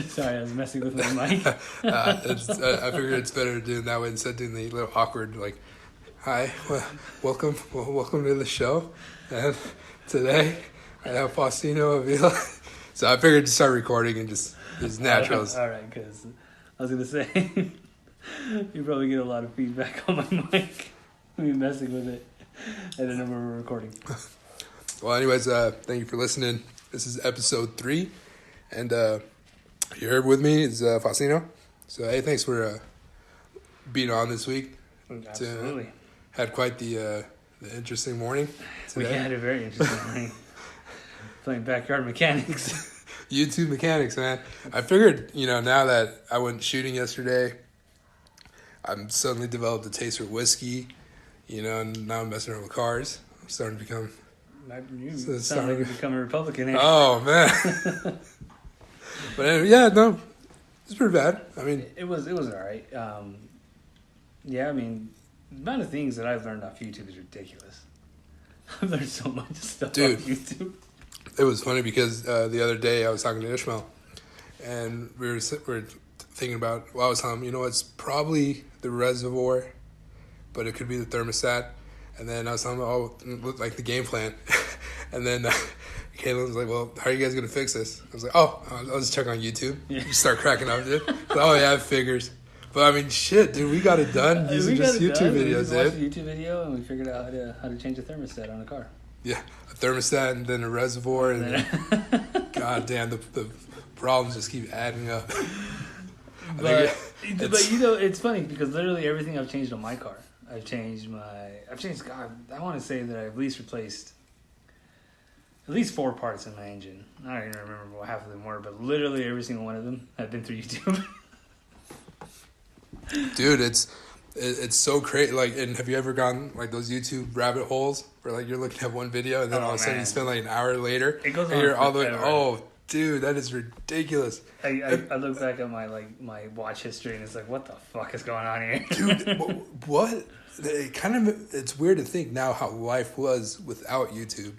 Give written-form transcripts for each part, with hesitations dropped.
Sorry, I was messing with my mic. I figured it's better doing that way instead of doing the little awkward, like, hi, welcome to the show. And today I have Faustino Avila. So I figured to start recording and just as natural as. All right, because I was going to say, you probably get a lot of feedback on my mic. Me messing with it. I didn't know we were recording. Well, anyways, thank you for listening. This is episode 3. And you're here with me is Faustino. So, hey, thanks for being on this week. Absolutely. Had quite the interesting morning today. We had a very interesting morning. Playing backyard mechanics. YouTube mechanics, man. I figured, now that I went shooting yesterday, I'm suddenly developed a taste for whiskey, and now I'm messing around with cars. I'm starting to become... You sound like you're becoming a Republican here. Oh, man. But anyway, yeah, no, it's pretty bad. I mean... It was all right. Yeah, I mean, the amount of things that I've learned off YouTube is ridiculous. I've learned so much stuff Dude, off YouTube. It was funny because the other day I was talking to Ishmael, and we were thinking about, well, I was telling him, it's probably the reservoir, but it could be the thermostat. And then I was telling him, like the game plan. And then Caitlin was like, well, how are you guys going to fix this? I was like, I'll just check on YouTube. Yeah. You start cracking up, dude. Oh, yeah, it figures. But I mean, shit, dude, we got it done. These are just YouTube videos, dude. We watched dude. a YouTube video and we figured out how to change a thermostat on a car. Yeah, a thermostat and then a reservoir. And then, God damn, the problems just keep adding up. But it's funny because literally everything I've changed on my car. I've changed, God, I want to say that I've at least replaced at least 4 parts in my engine. I don't even remember what half of them were, but literally every single one of them have been through YouTube. Dude, it's so crazy. Like, and have you ever gone like those YouTube rabbit holes where like you're looking at one video and then all of a sudden you spend like an hour later it goes and on you're all the way. forever. Oh, dude, that is ridiculous. I look back at my watch history and it's like, what the fuck is going on here? Dude, what? It's weird to think now how life was without YouTube.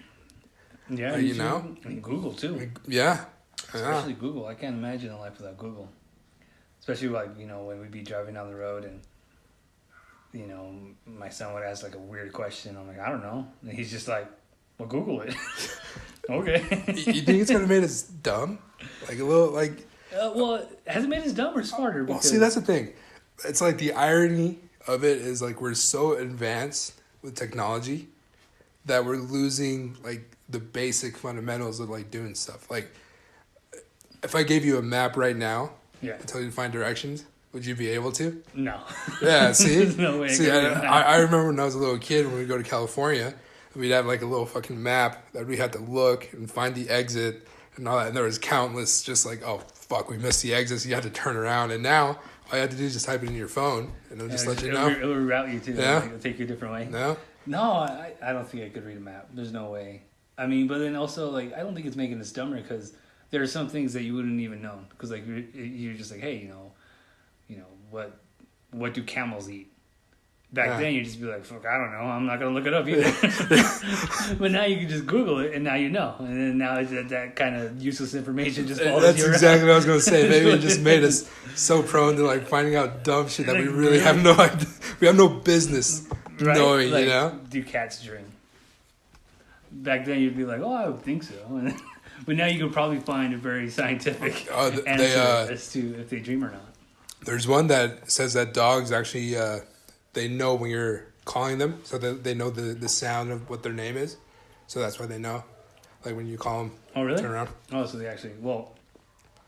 Yeah, YouTube, and Google too. Yeah. Especially Google. I can't imagine a life without Google. Especially when we'd be driving down the road and my son would ask like a weird question. I'm like, I don't know. And he's just like, well, Google it. Okay. You think it's gonna make us dumb? Like a little like. Well, has it made us dumb or smarter? Well, see, that's the thing. It's like the irony of it is like we're so advanced with technology that we're losing like the basic fundamentals of like doing stuff. Like if I gave you a map right now, and tell you to find directions, would you be able to? No. Yeah, see? There's no way. See, I remember when I was a little kid when we'd go to California, we'd have like a little fucking map that we had to look and find the exit and all that. And there was countless just like, oh, fuck, we missed the exit, so you had to turn around. And now all you have to do is just type it in your phone and it'll just let you know. It'll reroute you to. Yeah. It'll take you a different way. No? No, I don't think I could read a map. There's no way. I mean, but then also, like, I don't think it's making us dumber because there are some things that you wouldn't even know. Because, like, you're just like, hey, what do camels eat? Back then, you'd just be like, fuck, I don't know. I'm not going to look it up either. But now you can just Google it, and now you know. And then now that kind of useless information just follows That's you around. exactly what I was going to say. Maybe it just made us so prone to, like, finding out dumb shit that we really have no idea. We have no business knowing, like, do cats drink? Back then, you'd be like, oh, I would think so. But now you can probably find a very scientific answer as to if they dream or not. There's one that says that dogs actually, they know when you're calling them, so that they know the sound of what their name is. So that's why they know. Like when you call them, oh, really? Turn around. Oh, so they actually, well,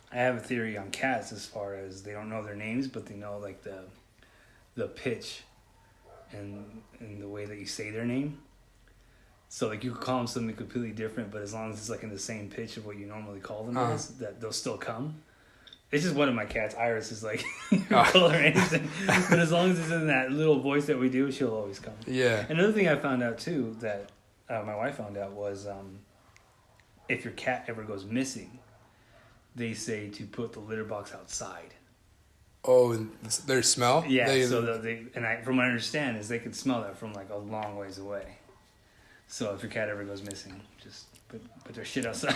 I have a theory on cats as far as they don't know their names, but they know like the pitch and the way that you say their name. So like you could call them something completely different, but as long as it's like in the same pitch of what you normally call them as, that they'll still come. It's just one of my cats. Iris is like, call her anything. But as long as it's in that little voice that we do, she'll always come. Yeah. Another thing I found out too that my wife found out was if your cat ever goes missing, they say to put the litter box outside. Oh, and their smell? Yeah. From what I understand is they can smell that from like a long ways away. So if your cat ever goes missing, just put their shit outside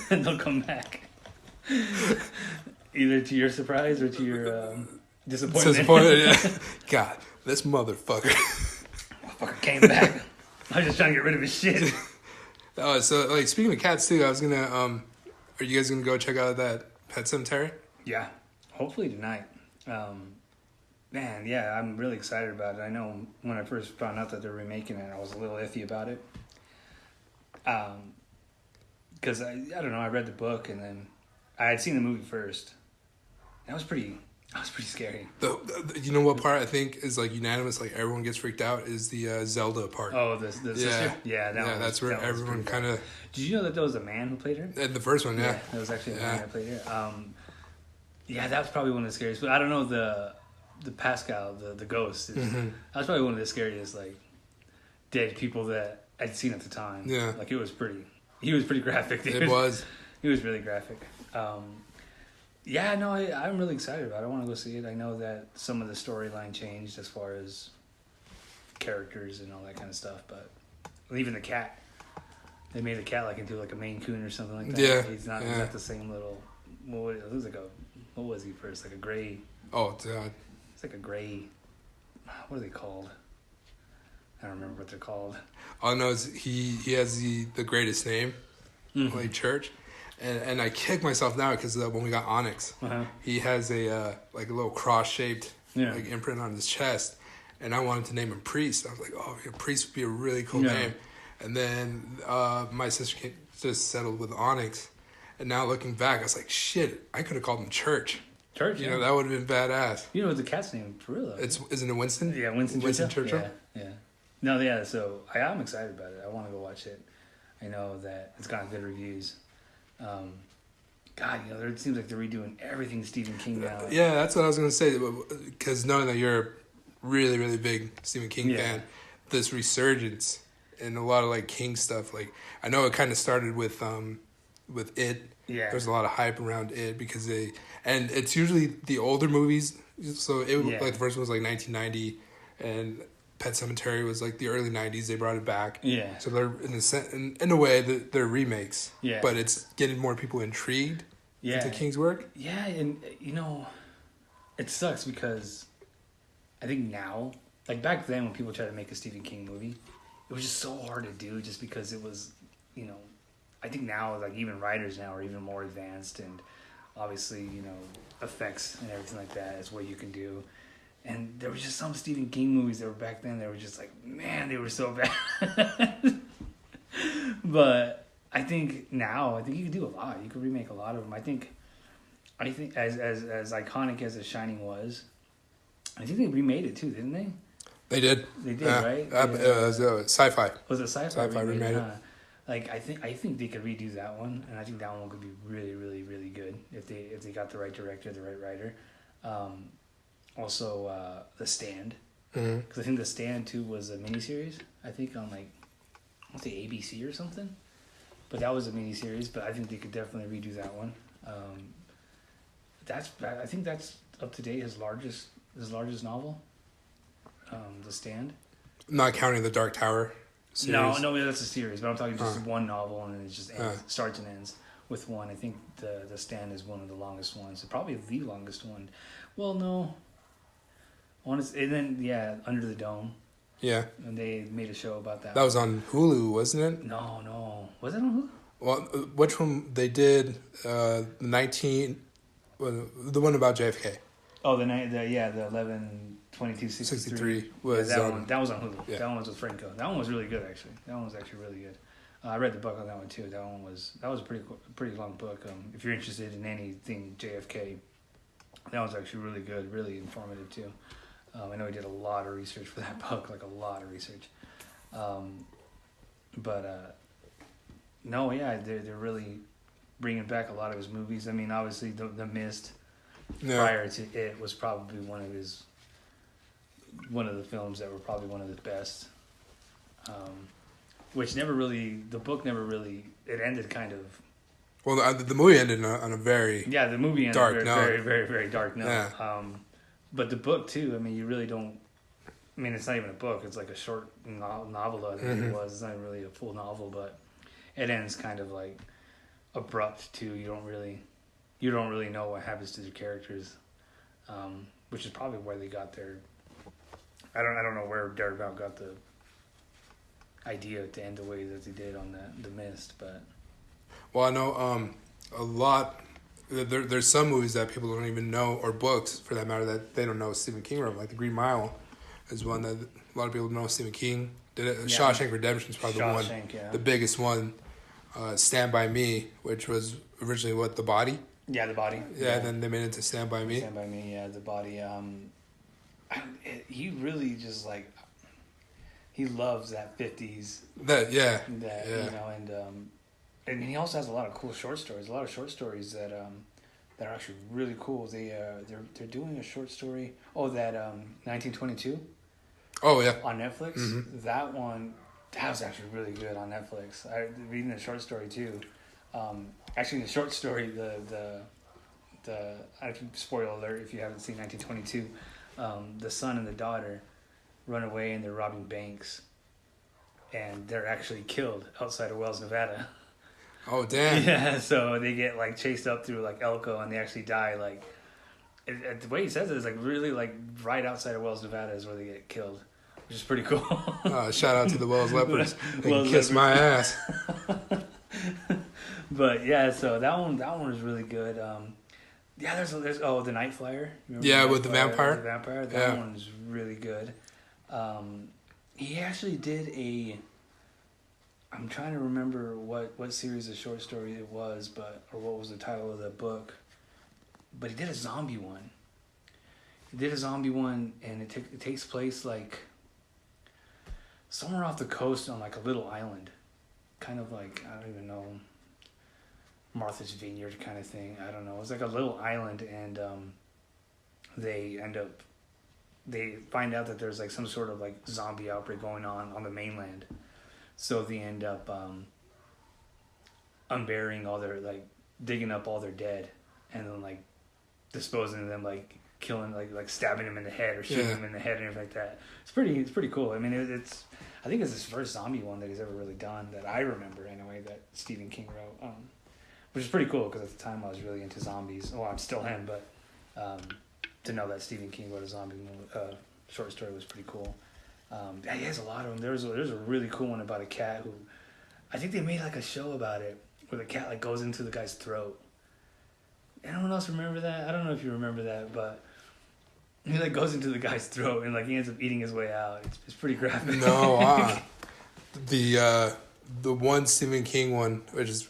and they'll come back. Either to your surprise or to your disappointment. Disappointed, yeah. God, this motherfucker. Motherfucker came back. I was just trying to get rid of his shit. Oh, so like speaking of cats too, I was gonna are you guys gonna go check out that Pet Cemetery? Yeah, hopefully tonight. Man, yeah, I'm really excited about it. I know when I first found out that they're remaking it, I was a little iffy about it. Because I don't know, I read the book and then I had seen the movie first. That was pretty scary. You know what part I think is like unanimous, like everyone gets freaked out, is the Zelda part. Oh, the sister? Yeah, that's where everyone kind of. Did you know that there was a man who played her? In the first one, yeah. There was actually a man that played her. Yeah, that was probably one of the scariest. But I don't know the Pascal, the ghost. That was probably one of the scariest like dead people that I'd seen at the time. Yeah, like he was pretty graphic. It was. He was really graphic. Yeah, no, I'm really excited about it. I want to go see it. I know that some of the storyline changed as far as characters and all that kind of stuff, but even the cat, they made the cat like into like a Maine Coon or something like that. Yeah, he's not the same little. What was he first? Like a gray. Oh God. It's like a gray. What are they called? I don't remember what they're called. All I know is he has the greatest name, like Church. And I kick myself now because when we got Onyx, he has a like a little cross-shaped like imprint on his chest, and I wanted to name him Priest. I was like, oh, Priest would be a really cool name. And then my sister just settled with Onyx, and now looking back, I was like, shit, I could have called him Church. Church, you know, that would have been badass. You know what the cat's name for real though? Isn't it Winston? Yeah, Winston Churchill. Yeah. No, yeah. So I'm excited about it. I want to go watch it. I know that it's gotten good reviews. God, you know, it seems like they're redoing everything Stephen King now. Yeah, that's what I was going to say. Because knowing that you're a really, really big Stephen King fan, this resurgence in a lot of like King stuff. Like I know it kind of started with It. Yeah. There's a lot of hype around It because and it's usually the older movies. So it like the first one was like 1990, and Pet Sematary was like the early 90s. They brought it back. Yeah. So they're in a way they're remakes. Yeah. But it's getting more people intrigued into King's work. Yeah, and you know, it sucks because I think now, like back then when people tried to make a Stephen King movie, it was just so hard to do just because it was, you know, I think now like even writers now are even more advanced and obviously, you know, effects and everything like that is what you can do. And there was just some Stephen King movies that were back then that were just like, man, they were so bad. But I think now, I think you can do a lot. You can remake a lot of them. I think as iconic as The Shining was, I think they remade it too, didn't they? They did. They did, right? It was Sci-Fi. Was it Sci-Fi? Sci-Fi remade it. Like I think they could redo that one, and I think that one could be really, really, really good if they got the right director, the right writer. Also, The Stand, because I think The Stand too was a miniseries. I think on like, I want to say ABC or something, but that was a miniseries. But I think they could definitely redo that one. I think that's up to date. His largest novel, The Stand. Not counting the Dark Tower series. No, that's a series. But I'm talking just one novel, and it just starts and ends with one. I think the Stand is one of the longest ones. Probably the longest one. Well, no. And then Under the Dome. Yeah. And they made a show about that. That was on Hulu, wasn't it? No. Was it on Hulu? Well, which one they did? The one about JFK. Oh, the 11/22/63 was that one. That was on Hulu. Yeah. That one was with Franco. That one was really good, actually. That one was actually really good. I read the book on that one too. That was a pretty long book. If you're interested in anything JFK, that was actually really good, really informative too. I know he did a lot of research for that book, like a lot of research. They're really bringing back a lot of his movies. I mean, obviously, The Mist prior to it was probably one of the films that were probably one of the best. Which the book never really, it ended kind of. Well, the movie ended on a very the movie ended dark very, very, very dark note. Yeah. But the book too. I mean, you really don't. I mean, it's not even a book. It's like a short novella. I think it was. It's not really a full novel, but it ends kind of like abrupt too. You don't really you don't really know what happens to the characters, which is probably where they got their. I don't know where Derek Val got the idea to end the way that they did on the Mist, but. Well, I know a lot. There's some movies that people don't even know, or books for that matter, that they don't know Stephen King wrote. Like The Green Mile is one that a lot of people know Stephen King did it. Yeah. Shawshank Redemption is probably the biggest one. Stand By Me, which was originally The Body. Yeah, The Body. Yeah, and then they made it to Stand By Me. Stand By Me, yeah, The Body. He really just like he loves that 50s. Yeah. You know, and he also has a lot of cool short stories. A lot of short stories that are actually really cool. They're doing a short story. Oh, that 1922. Oh yeah. On Netflix. Mm-hmm. That one. That was actually really good on Netflix. I reading the short story too. Actually, in the short story, the I can spoil alert if you haven't seen 1922. The son and the daughter run away and they're robbing banks, and they're actually killed outside of Wells, Nevada. Oh damn! Yeah, so they get like chased up through like Elko, and they actually die. Like the way he says it is like really like right outside of Wells, Nevada is where they get killed. Which is pretty cool. Shout out to the Wells Leopards. They can kiss my ass. But yeah, so that one was really good. Yeah, there's The Night Flyer. Yeah, with the vampire. The vampire. That one's really good. He actually did I'm trying to remember what series of short story it was, or what was the title of the book. But he did a zombie one. And it takes place like somewhere off the coast on like a little island, kind of like, I don't even know, Martha's Vineyard kind of thing. I don't know. It's like a little island, and they find out that there's like some sort of like zombie outbreak going on the mainland. So they end up unburying all their, like digging up all their dead, and then like disposing of them, like killing, like stabbing him in the head or shooting him in the head and everything like that. It's pretty cool. I mean, I think it's his first zombie one that he's ever really done that I remember anyway, that Stephen King wrote, which is pretty cool because at the time I was really into zombies. Well, I'm still him, but to know that Stephen King wrote a zombie short story was pretty cool. Yeah, he has a lot of them. There's a really cool one about a cat who, I think they made like a show about it where the cat like goes into the guy's throat. Anyone else remember that? I don't know if you remember that, but he like goes into the guy's throat and like he ends up eating his way out. It's pretty graphic. No, the one Stephen King one, which is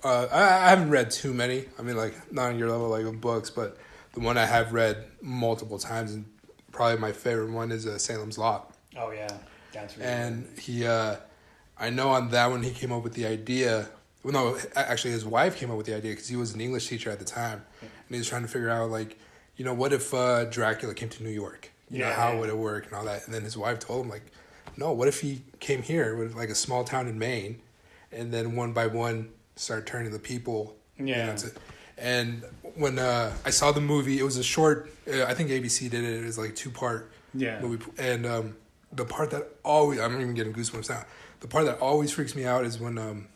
I haven't read too many. I mean, like not on your level like of books, but the one I have read multiple times and probably my favorite one is Salem's Lot. Oh yeah, that's really and good. He, I know on that one he came up with the idea. Well, no, actually his wife came up with the idea because he was an English teacher at the time, and he was trying to figure out like, you know, what if Dracula came to New York? You know, how would it work and all that? And then his wife told him like, no, what if he came here with like a small town in Maine, and then one by one start turning the people. Yeah. You know, and when I saw the movie, it was a short. I think ABC did it. It was like 2-part movie, and the part that always, I'm even getting goosebumps now. The part that always freaks me out is when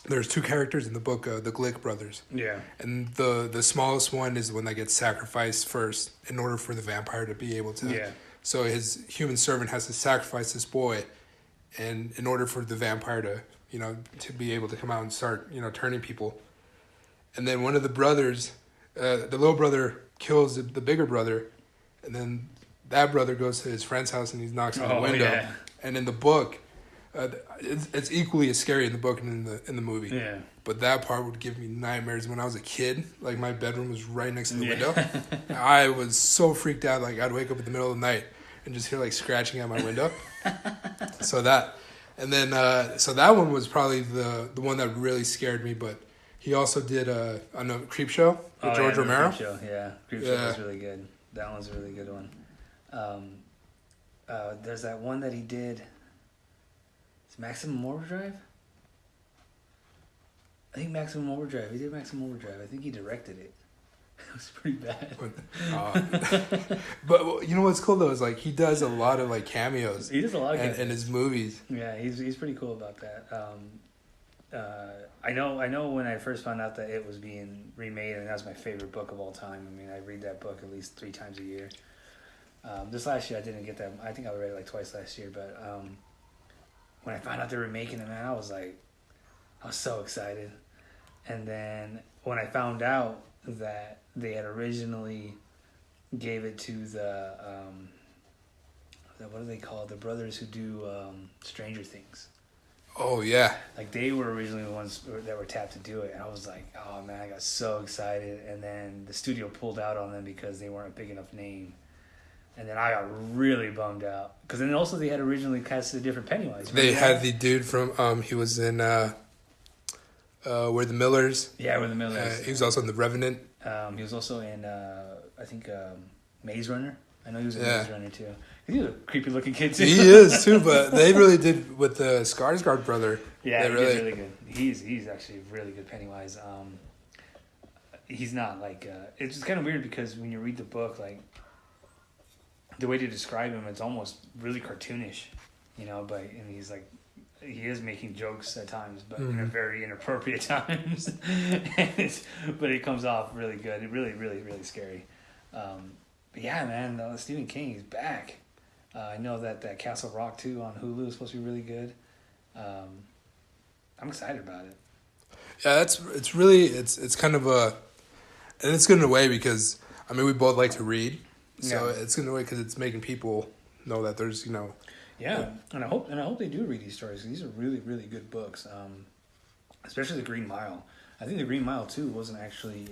there's 2 characters in the book, the Glick brothers. Yeah. And the smallest one is the one that gets sacrificed first in order for the vampire to be able to. Yeah. So his human servant has to sacrifice this boy, and in order for the vampire to, you know, to be able to come out and start, you know, turning people. And then one of the brothers, the little brother kills the bigger brother, and then that brother goes to his friend's house and he knocks on the window. Yeah. And in the book, it's equally as scary in the book and in the movie. Yeah. But that part would give me nightmares. When I was a kid, like my bedroom was right next to the window. I was so freaked out. Like I'd wake up in the middle of the night and just hear like scratching at my window. So that one was probably the one that really scared me. But he also did Creep Show with George Romero. Creep Show, yeah. Creep Show was really good. That one's a really good one. There's that one that he did. It's Maximum Overdrive? I think Maximum Overdrive. He did Maximum Overdrive. I think he directed it. It was pretty bad. But you know what's cool though is like he does a lot of like cameos. He does a lot of cameos in his movies. Yeah, he's pretty cool about that. I know when I first found out that it was being remade, and that was my favorite book of all time. I mean, I read that book at least 3 times a year. This last year I didn't get that. I think I read it like twice last year, but when I found out they were making it, man, I was so excited. And then when I found out that they had originally gave it to what do they call it? The brothers who do Stranger Things. Oh yeah. Like they were originally the ones that were tapped to do it, and I was like, oh man, I got so excited. And then the studio pulled out on them because they weren't a big enough name. And then I got really bummed out because then also they had originally casted a different Pennywise. They had the dude from he was in We're the Millers. Yeah, We're the Millers. He was also in The Revenant. He was also in I think Maze Runner. I know he was in Maze Runner too. He's a creepy looking kid too. He is too, but they really did with the Skarsgård brother. Yeah, they really, really good. He's actually really good Pennywise. He's not like it's just kind of weird because when you read the book, like the way to describe him, it's almost really cartoonish, you know. But and he's like he is making jokes at times, but in a very inappropriate times. But it comes off really good. It really, really, really scary. But yeah, man, Stephen King is back. I know that Castle Rock too on Hulu is supposed to be really good. I'm excited about it. Yeah, it's kind of and it's good in a way because I mean we both like to read, so it's good in a way because it's making people know that there's Yeah, and I hope they do read these stories. These are really, really good books. Especially the Green Mile. I think the Green Mile too wasn't actually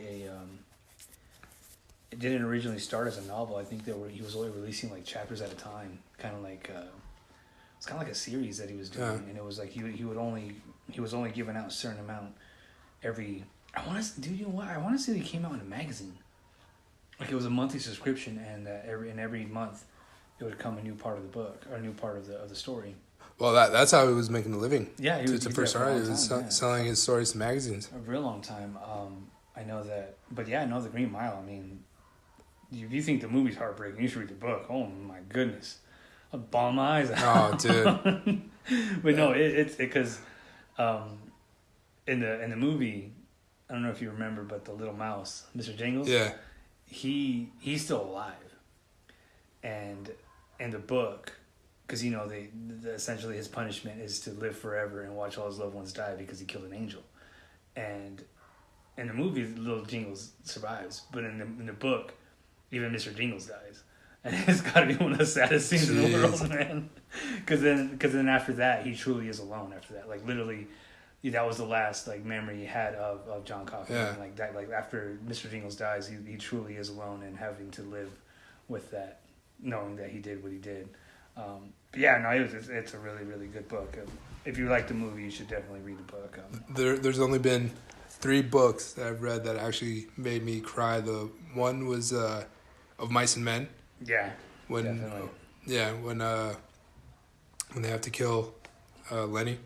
it didn't originally start as a novel. I think he was only releasing like chapters at a time, kind of like it's kind of like a series that he was doing, and it was like he was only giving out a certain amount every. I want to say they came out in a magazine, like it was a monthly subscription, and every month it would come a new part of the book or a new part of the story. Well, that's how he was making a living. Yeah, he was the first artist. He was selling his stories to magazines. A real long time. I know that, but yeah, I know the Green Mile. I mean, if you think the movie's heartbreaking, you should read the book. Oh my goodness, I'll bawl my eyes out. Oh, dude. But no, it's because in the movie, I don't know if you remember, but the little mouse, Mr. Jingles. Yeah. He's still alive, and in the book, because essentially his punishment is to live forever and watch all his loved ones die because he killed an angel, and in the movie, little Jingles survives, but in the book, even Mr. Jingles dies, and it's got to be one of the saddest scenes in the world, man. Because then after that, he truly is alone. After that, like literally, that was the last like memory he had of John Coffey. Yeah. And, like that, like after Mr. Jingles dies, he truly is alone and having to live with that, knowing that he did what he did. But yeah, no, it's a really, really good book. If you like the movie, you should definitely read the book. There's only been 3 books that I've read that actually made me cry. The one was Of Mice and Men. Yeah, definitely. Yeah, when they have to kill Lenny.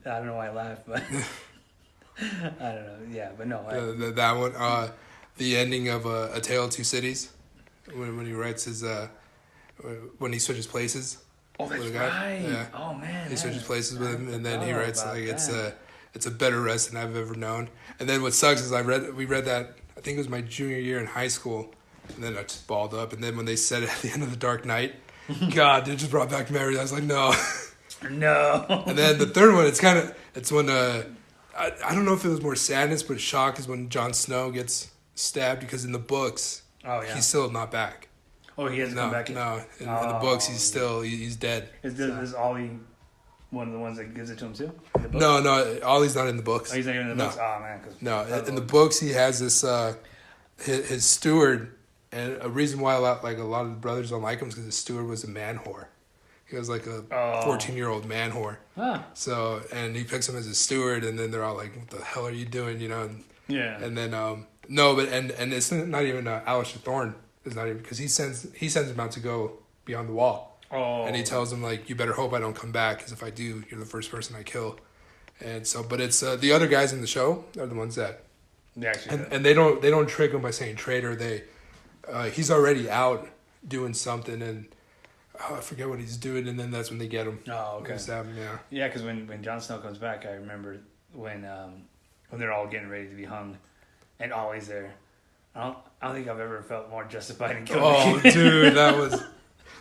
I don't know why I laughed, but I don't know. Yeah, but no. That one, the ending of A Tale of Two Cities, when he writes his when he switches places. Oh, that's right. Yeah. Oh man, he switches places with him, and then he writes like it's a better rest than I've ever known. And then what sucks is we read that I think it was my junior year in high school, and then I just balled up. And then when they said it at the end of The Dark Knight, God, it just brought back memories. I was like, no. No. And then the third one, it's when I don't know if it was more sadness, but shock is when Jon Snow gets stabbed because in the books, he's still not back. Oh, he hasn't come back yet? No, in the books, he's dead. Is Ollie one of the ones that gives it to him too? No, Ollie's not in the books. Oh, he's not even in the books? Oh, man. No, in the books, he has this, his steward, and a reason why a lot of the brothers don't like him is because his steward was a man whore. He was like a 14-year-old man whore. Huh. So, and he picks him as his steward, and then they're all like, what the hell are you doing, And, yeah. And then, and it's not even Alistair Thorne. It's not even, because he sends him out to go beyond the wall. Oh. And he tells him, like, you better hope I don't come back, because if I do, you're the first person I kill. And so, but it's, the other guys in the show are the ones that, and they don't trick him by saying traitor. He's already out doing something, and I forget what he's doing, and then that's when they get him. Oh, okay. Yeah. Yeah, because when Jon Snow comes back, I remember when they're all getting ready to be hung, and Ollie's there. I don't think I've ever felt more justified in killing. Oh, dude, that was.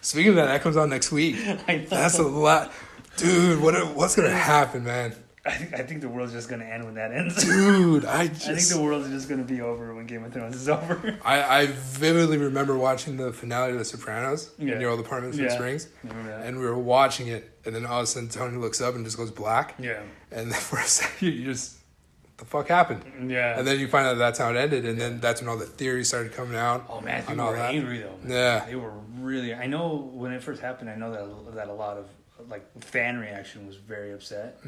Speaking of that, that comes out next week. I know. That's a lot, dude. What's gonna happen, man? I think the world's just gonna end when that ends. Dude, I think the world's just gonna be over when Game of Thrones is over. I vividly remember watching the finale of The Sopranos in Yeah. your old apartment in Springs, Remember that? and we were watching it, and then all of a sudden Tony looks up and just goes black, Yeah. and then for a second you just, what the fuck happened? Yeah. And then you find out that's how it ended, and then that's when all the theories started coming out. Oh man, on people all were that. angry though. Man. Yeah. They were really. I know when it first happened. I know that a lot of like fan reaction was very upset,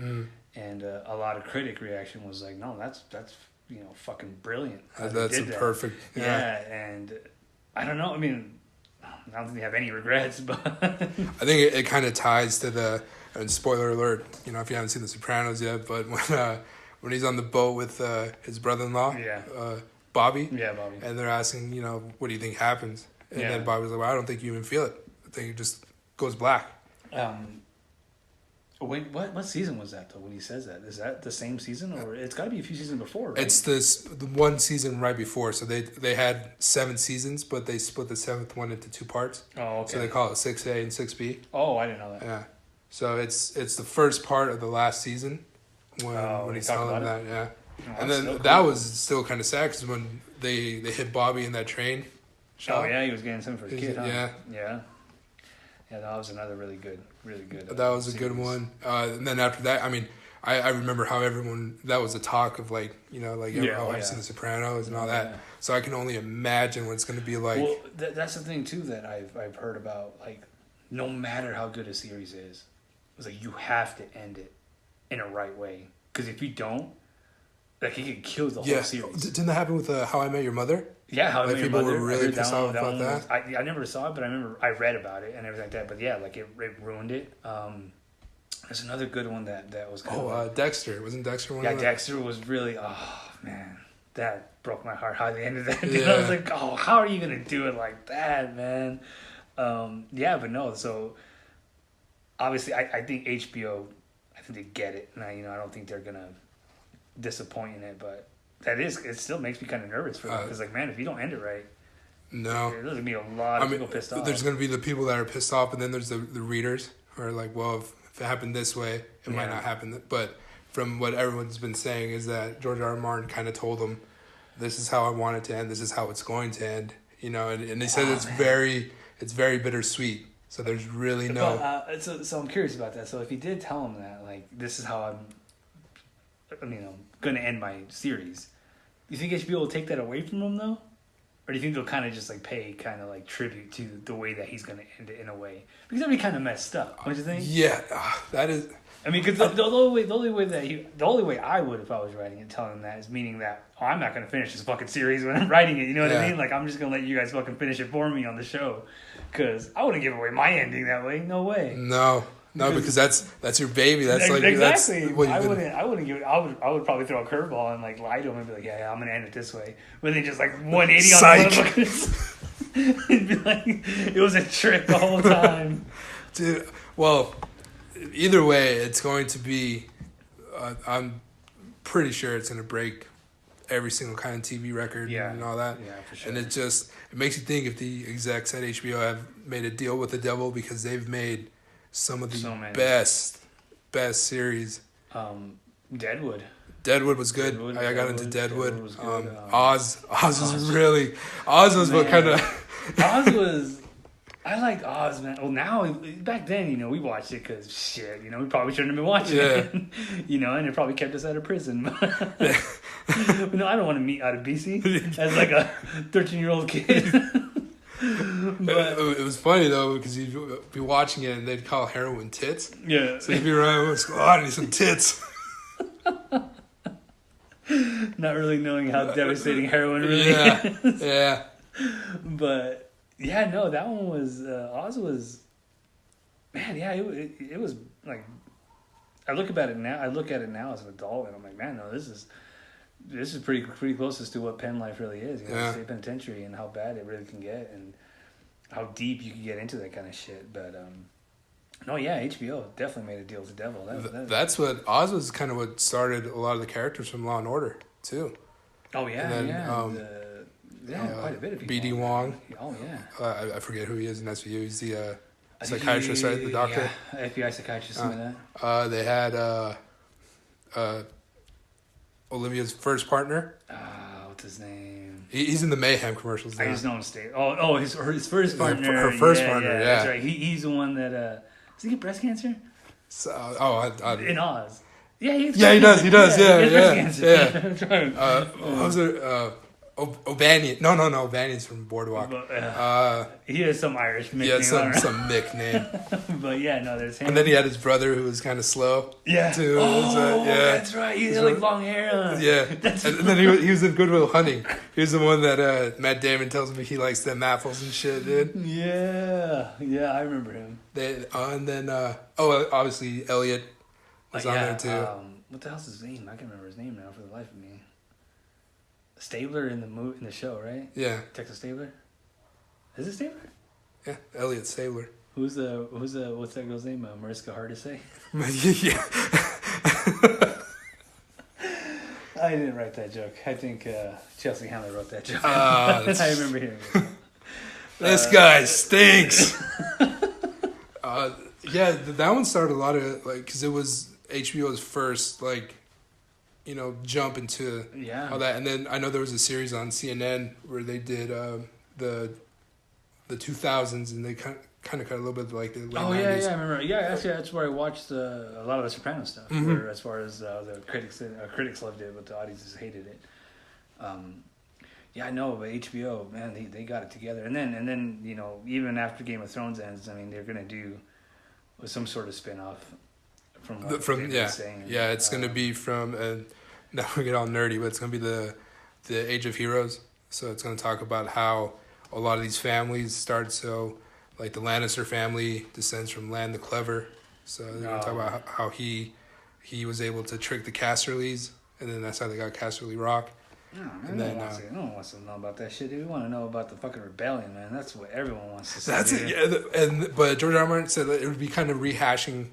and a lot of critic reaction was like, no, that's fucking brilliant. how they That's did a that. perfect. Yeah, and I don't know. I mean, I don't think they have any regrets, but I think it kind of ties to the, and spoiler alert, if you haven't seen The Sopranos yet, but when he's on the boat with his brother-in-law, Yeah. Bobby, yeah, Bobby. and they're asking, what do you think happens? And Yeah. then Bobby's like, well, I don't think you even feel it. I think it just goes black. What season was that though? When he says that, is that the same season or it's got to be a few seasons before? Right? It's the one season right before. So they had 7 seasons, but they split the 7th one into 2 parts. Oh, okay. So they call it 6A and 6B. Oh, I didn't know that. Yeah. So it's the first part of the last season when he's talk telling about that. Yeah. Oh, And that's then so cool. that was still kind of sad because when they hit Bobby in that train. Oh shot, yeah, he was getting something for his kid. Huh? Yeah. Yeah. Yeah, that was another really good. That was a good one. And then after that, I mean, I remember how everyone, that was a talk of like, I've seen The Sopranos and all that. Yeah. So I can only imagine what it's going to be like. Well, that's the thing too that I've heard about. Like, no matter how good a series is, it's like you have to end it in a right way. Because if you don't, like it could kill the whole series. Didn't that happen with How I Met Your Mother? Yeah, How I Like, Met Your people were Mother. really I heard pissed off about one that? I never saw it, but I remember I read about it and everything like that. But yeah, like it ruined it. There's another good one that was kind of Dexter. Wasn't Dexter one yeah, of them? Dexter was really, oh man, that broke my heart how they ended that. Yeah. I was like, oh, how are you gonna do it like that, man? Yeah, but no. So obviously, I think HBO, I think they get it, and I don't think they're gonna disappoint in it. But it still makes me kind of nervous for them because, like, man, if you don't end it right, No. there's gonna be a lot of people pissed off. There's going to be the people that are pissed off, and then there's the readers who are like, well, if it happened this way, it might not happen. But from what everyone's been saying is that George R. R. Martin kind of told them, this is how I want it to end, this is how it's going to end. And they said it's very bittersweet. So there's really no... But, so I'm curious about that. So if he did tell him that, like, this is how I'm going to end my series, do you think HBO will take that away from him, though? Or do you think they'll kind of just, like, pay kind of, like, tribute to the way that he's going to end it in a way? Because that'd be kind of messed up, don't you think? Yeah, that is... I mean, because the only way I would if I was writing it, telling him that is meaning that I'm not going to finish this fucking series when I'm writing it. You know what I mean? Like, I'm just going to let you guys fucking finish it for me on the show. Because I wouldn't give away my ending that way. No way. No, because that's your baby. That's like exactly. That's what I wouldn't give. I would probably throw a curveball and like lie to him and be like, yeah, I'm gonna end it this way. But then just like 180 on the motherfuckers. It'd be like it was a trick the whole time. Dude, well, either way, it's going to be. I'm pretty sure it's going to break every single kind of TV record and all that. Yeah, for sure. And it makes you think if the execs at HBO have made a deal with the devil because they've made some of the best series. Deadwood. Deadwood was good. I got into Deadwood. Deadwood was good. Oz was what kind of. Oz was. I liked Oz, man. Well, now, back then, we watched it because, shit, we probably shouldn't have been watching it. And it probably kept us out of prison. But no, I don't want to meet out of BC as like a 13-year-old kid. But it was funny, though, because you'd be watching it and they'd call heroin tits. Yeah. So you'd be around with squad and some tits. Not really knowing how devastating heroin really is. Yeah. But... yeah, no, that one was Oz was, man. Yeah, it was like I look at it now as an adult, and I'm like, man, no, this is pretty closest to what pen life really is. State penitentiary and how bad it really can get. And how deep you can get into that kind of shit. But no, yeah, HBO definitely made a deal with the devil. That's what Oz was kind of what started a lot of the characters from Law and Order too. Oh yeah, and then, quite a bit of people. B.D. Wong. Oh yeah. I forget who he is in SVU. He's the psychiatrist, right? The doctor. Yeah, FBI psychiatrist, something like that. They had Olivia's first partner. What's his name? He's in the Mayhem commercials now. I just know him. His first partner. Her first partner. Yeah, that's right. He's the one that. Does he get breast cancer? So, in Oz. Yeah, he does. He does. Yeah. Yeah. What was it? O'Banion. No. O'Banion's from Boardwalk. He has some Irish nickname. Yeah, some nickname. But yeah, no, there's him. And then he had his brother who was kind of slow. Yeah. Too. That's right. He had like long hair. Yeah. And then he was in Good Will Hunting. He was the one that Matt Damon tells me he likes them apples and shit, dude. Yeah, I remember him. And then obviously Elliot was on there too. What the hell's his name? I can't remember his name now for the life of me. Stabler in the show, right? Yeah. Texas Stabler. Is it Stabler? Yeah, Elliot Stabler. What's that girl's name? Mariska Hargitay. Yeah. I didn't write that joke. I think Chelsea Handler wrote that joke. I remember hearing it. This guy stinks. That one started a lot of because it was HBO's first jump into all that, and then I know there was a series on CNN where they did the 2000s, and they kind of cut a little bit like the late 90s. I remember. Yeah, actually, that's where I watched a lot of the Sopranos stuff. Mm-hmm. Where as far as the critics loved it, but the audiences hated it. I know, but HBO, man, they got it together, and then even after Game of Thrones ends, I mean, they're gonna do some sort of spinoff from what they've been saying. Yeah, it's gonna be from now we get all nerdy, but it's gonna be the Age of Heroes. So it's gonna talk about how a lot of these families start. So like the Lannister family descends from Lan the Clever. So they're gonna talk about how he was able to trick the Casterlys, and then that's how they got Casterly Rock. No one wants to know about that shit. We want to know about the fucking rebellion, man. That's what everyone wants to see. That's it. Yeah, but George R. R. Martin said that it would be kind of rehashing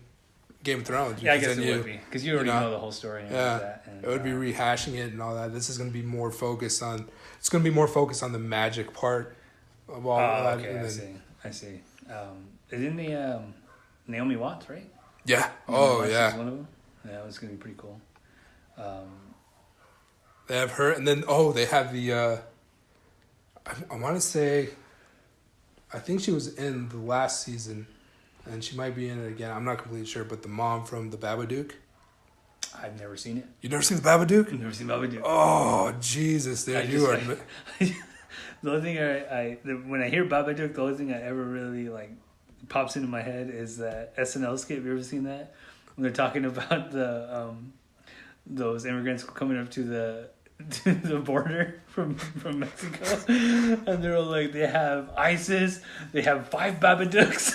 Game of Thrones. Yeah, I guess it would be because you already know the whole story. And all that, it would be rehashing it and all that. This is going to be more focused on. It's going to be more focused on the magic part of all that. Okay, I see. Isn't the Naomi Watts, right? Yeah. Watts is one of them. Yeah, it was going to be pretty cool. They have her, and then they have the. I want to say. I think she was in the last season, and she might be in it again. I'm not completely sure, but the mom from the Babadook. I've never seen it. You've never seen the Babadook? I've never seen Babadook. Oh Jesus, dude! The only thing when I hear Babadook, the only thing that ever really pops into my head is that SNL skit. Have you ever seen that? When they're talking about those immigrants coming up to the border from Mexico, and they're all like, they have ISIS, they have 5 Babadooks,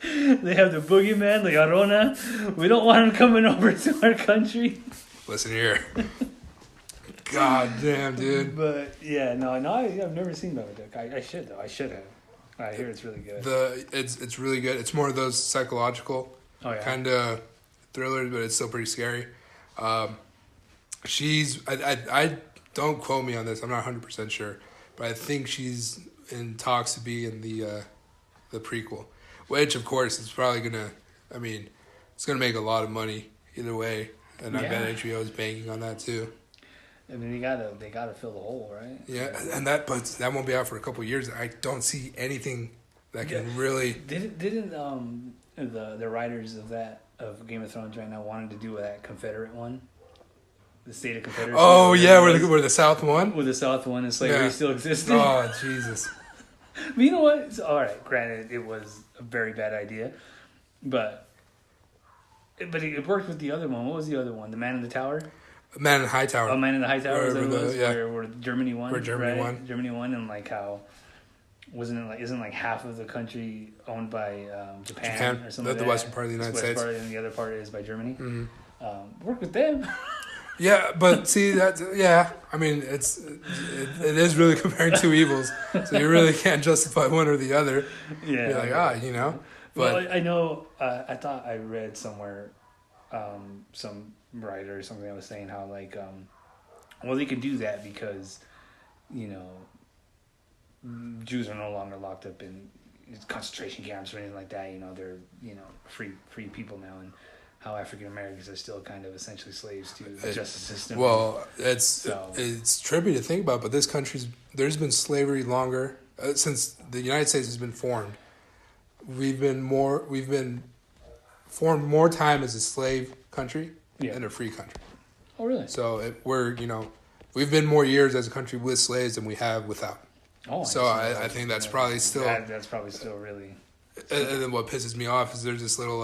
they have the boogeyman, the Llorona. We don't want him coming over to our country. Listen here. God damn, dude. But yeah, no, I've never seen Babadook. I should though. I should have. I hear it's really good. It's really good. It's more of those psychological kind of thrillers, but it's still pretty scary. She's I don't quote me on this. I'm not 100% sure, but I think she's in talks to be in the prequel, which of course is probably gonna. I mean, it's gonna make a lot of money either way, and I bet HBO is banking on that too. I mean, they gotta fill the hole, right? Yeah, and that won't be out for a couple of years. I don't see anything that can really. Didn't the writers of Game of Thrones right now wanted to do that Confederate one, the State of Confederacy? Oh yeah, where the South won. Where the South won and slavery still existed. Oh Jesus! But you know what? It's, all right, granted, it was a very bad idea, but it worked with the other one. What was the other one? The Man in the Tower. Man in the High Tower. Oh, Man in the High Tower. Where Germany won. Where Germany won. Germany won, and how isn't half of the country owned by Japan or something? The western part of the United States. Part, and the other part is by Germany. Mm-hmm. Work with them. Yeah, but see that. Yeah, I mean, it is really comparing two evils, so you really can't justify one or the other. Yeah. You're like, you know, Well, but I know. I thought I read somewhere, some writer or something that was saying how like, well, they can do that because, you know, Jews are no longer locked up in concentration camps or anything like that. You know, they're free people now, and how African Americans are still kind of essentially slaves to the justice system. Well, it's trippy to think about, but there's been slavery longer since the United States has been formed. We've been formed more time as a slave country than a free country. Oh, really? So we've been more years as a country with slaves than we have without. Oh, so I think that's probably still. That's probably still really. And then what pisses me off is there's this little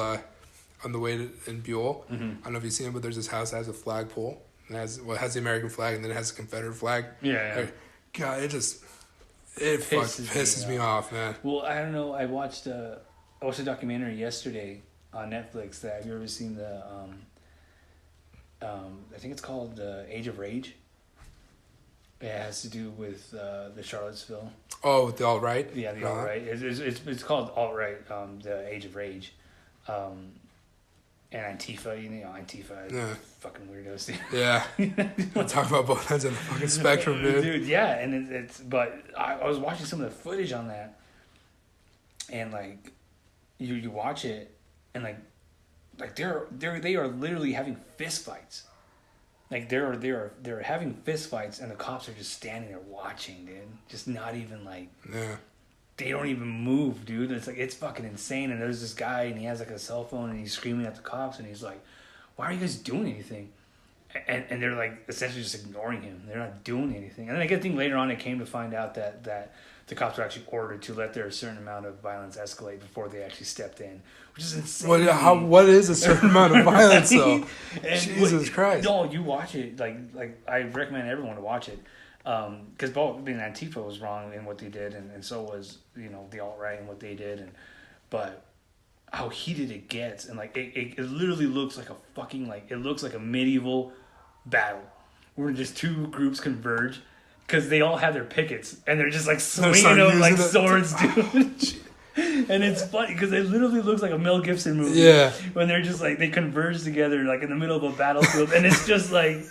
on the way in Buell. Mm-hmm. I don't know if you've seen it, but there's this house that has a flagpole. And it has the American flag, and then it has the Confederate flag. Yeah. God, it pisses me off, man. Well, I don't know. I watched a documentary yesterday on Netflix. Have you ever seen the? I think it's called Age of Rage. It has to do with the Charlottesville. Oh, the alt-right? Yeah, the alt-right. It's called alt-right, the Age of Rage. And Antifa, Antifa is fucking weirdos, dude. Yeah. We'll talk about both ends of the fucking spectrum, dude. Dude, yeah, and but I was watching some of the footage on that, and like, you watch it, and like they are literally having fist fights. Like they're having fist fights, and the cops are just standing there watching, dude. Just not even like. Yeah. They don't even move, dude. It's fucking insane. And there's this guy, and he has like a cell phone, and he's screaming at the cops, and he's like, "Why are you guys doing anything?" And they're like essentially just ignoring him. They're not doing anything. And then I think later on, it came to find out that the cops were actually ordered to let their certain amount of violence escalate before they actually stepped in, which is insane. What is a certain amount of violence, though? Jesus Christ! No, you watch it. Like I recommend everyone to watch it. Because Antifa was wrong in what they did, and so was the alt-right and what they did, but how heated it gets, and like it literally looks like a fucking it looks like a medieval battle where just two groups converge because they all have their pickets and they're just like swinging them like swords, dude. And it's funny because it literally looks like a Mel Gibson movie. Yeah. When they're just like they converge together like in the middle of a battlefield, and it's just like.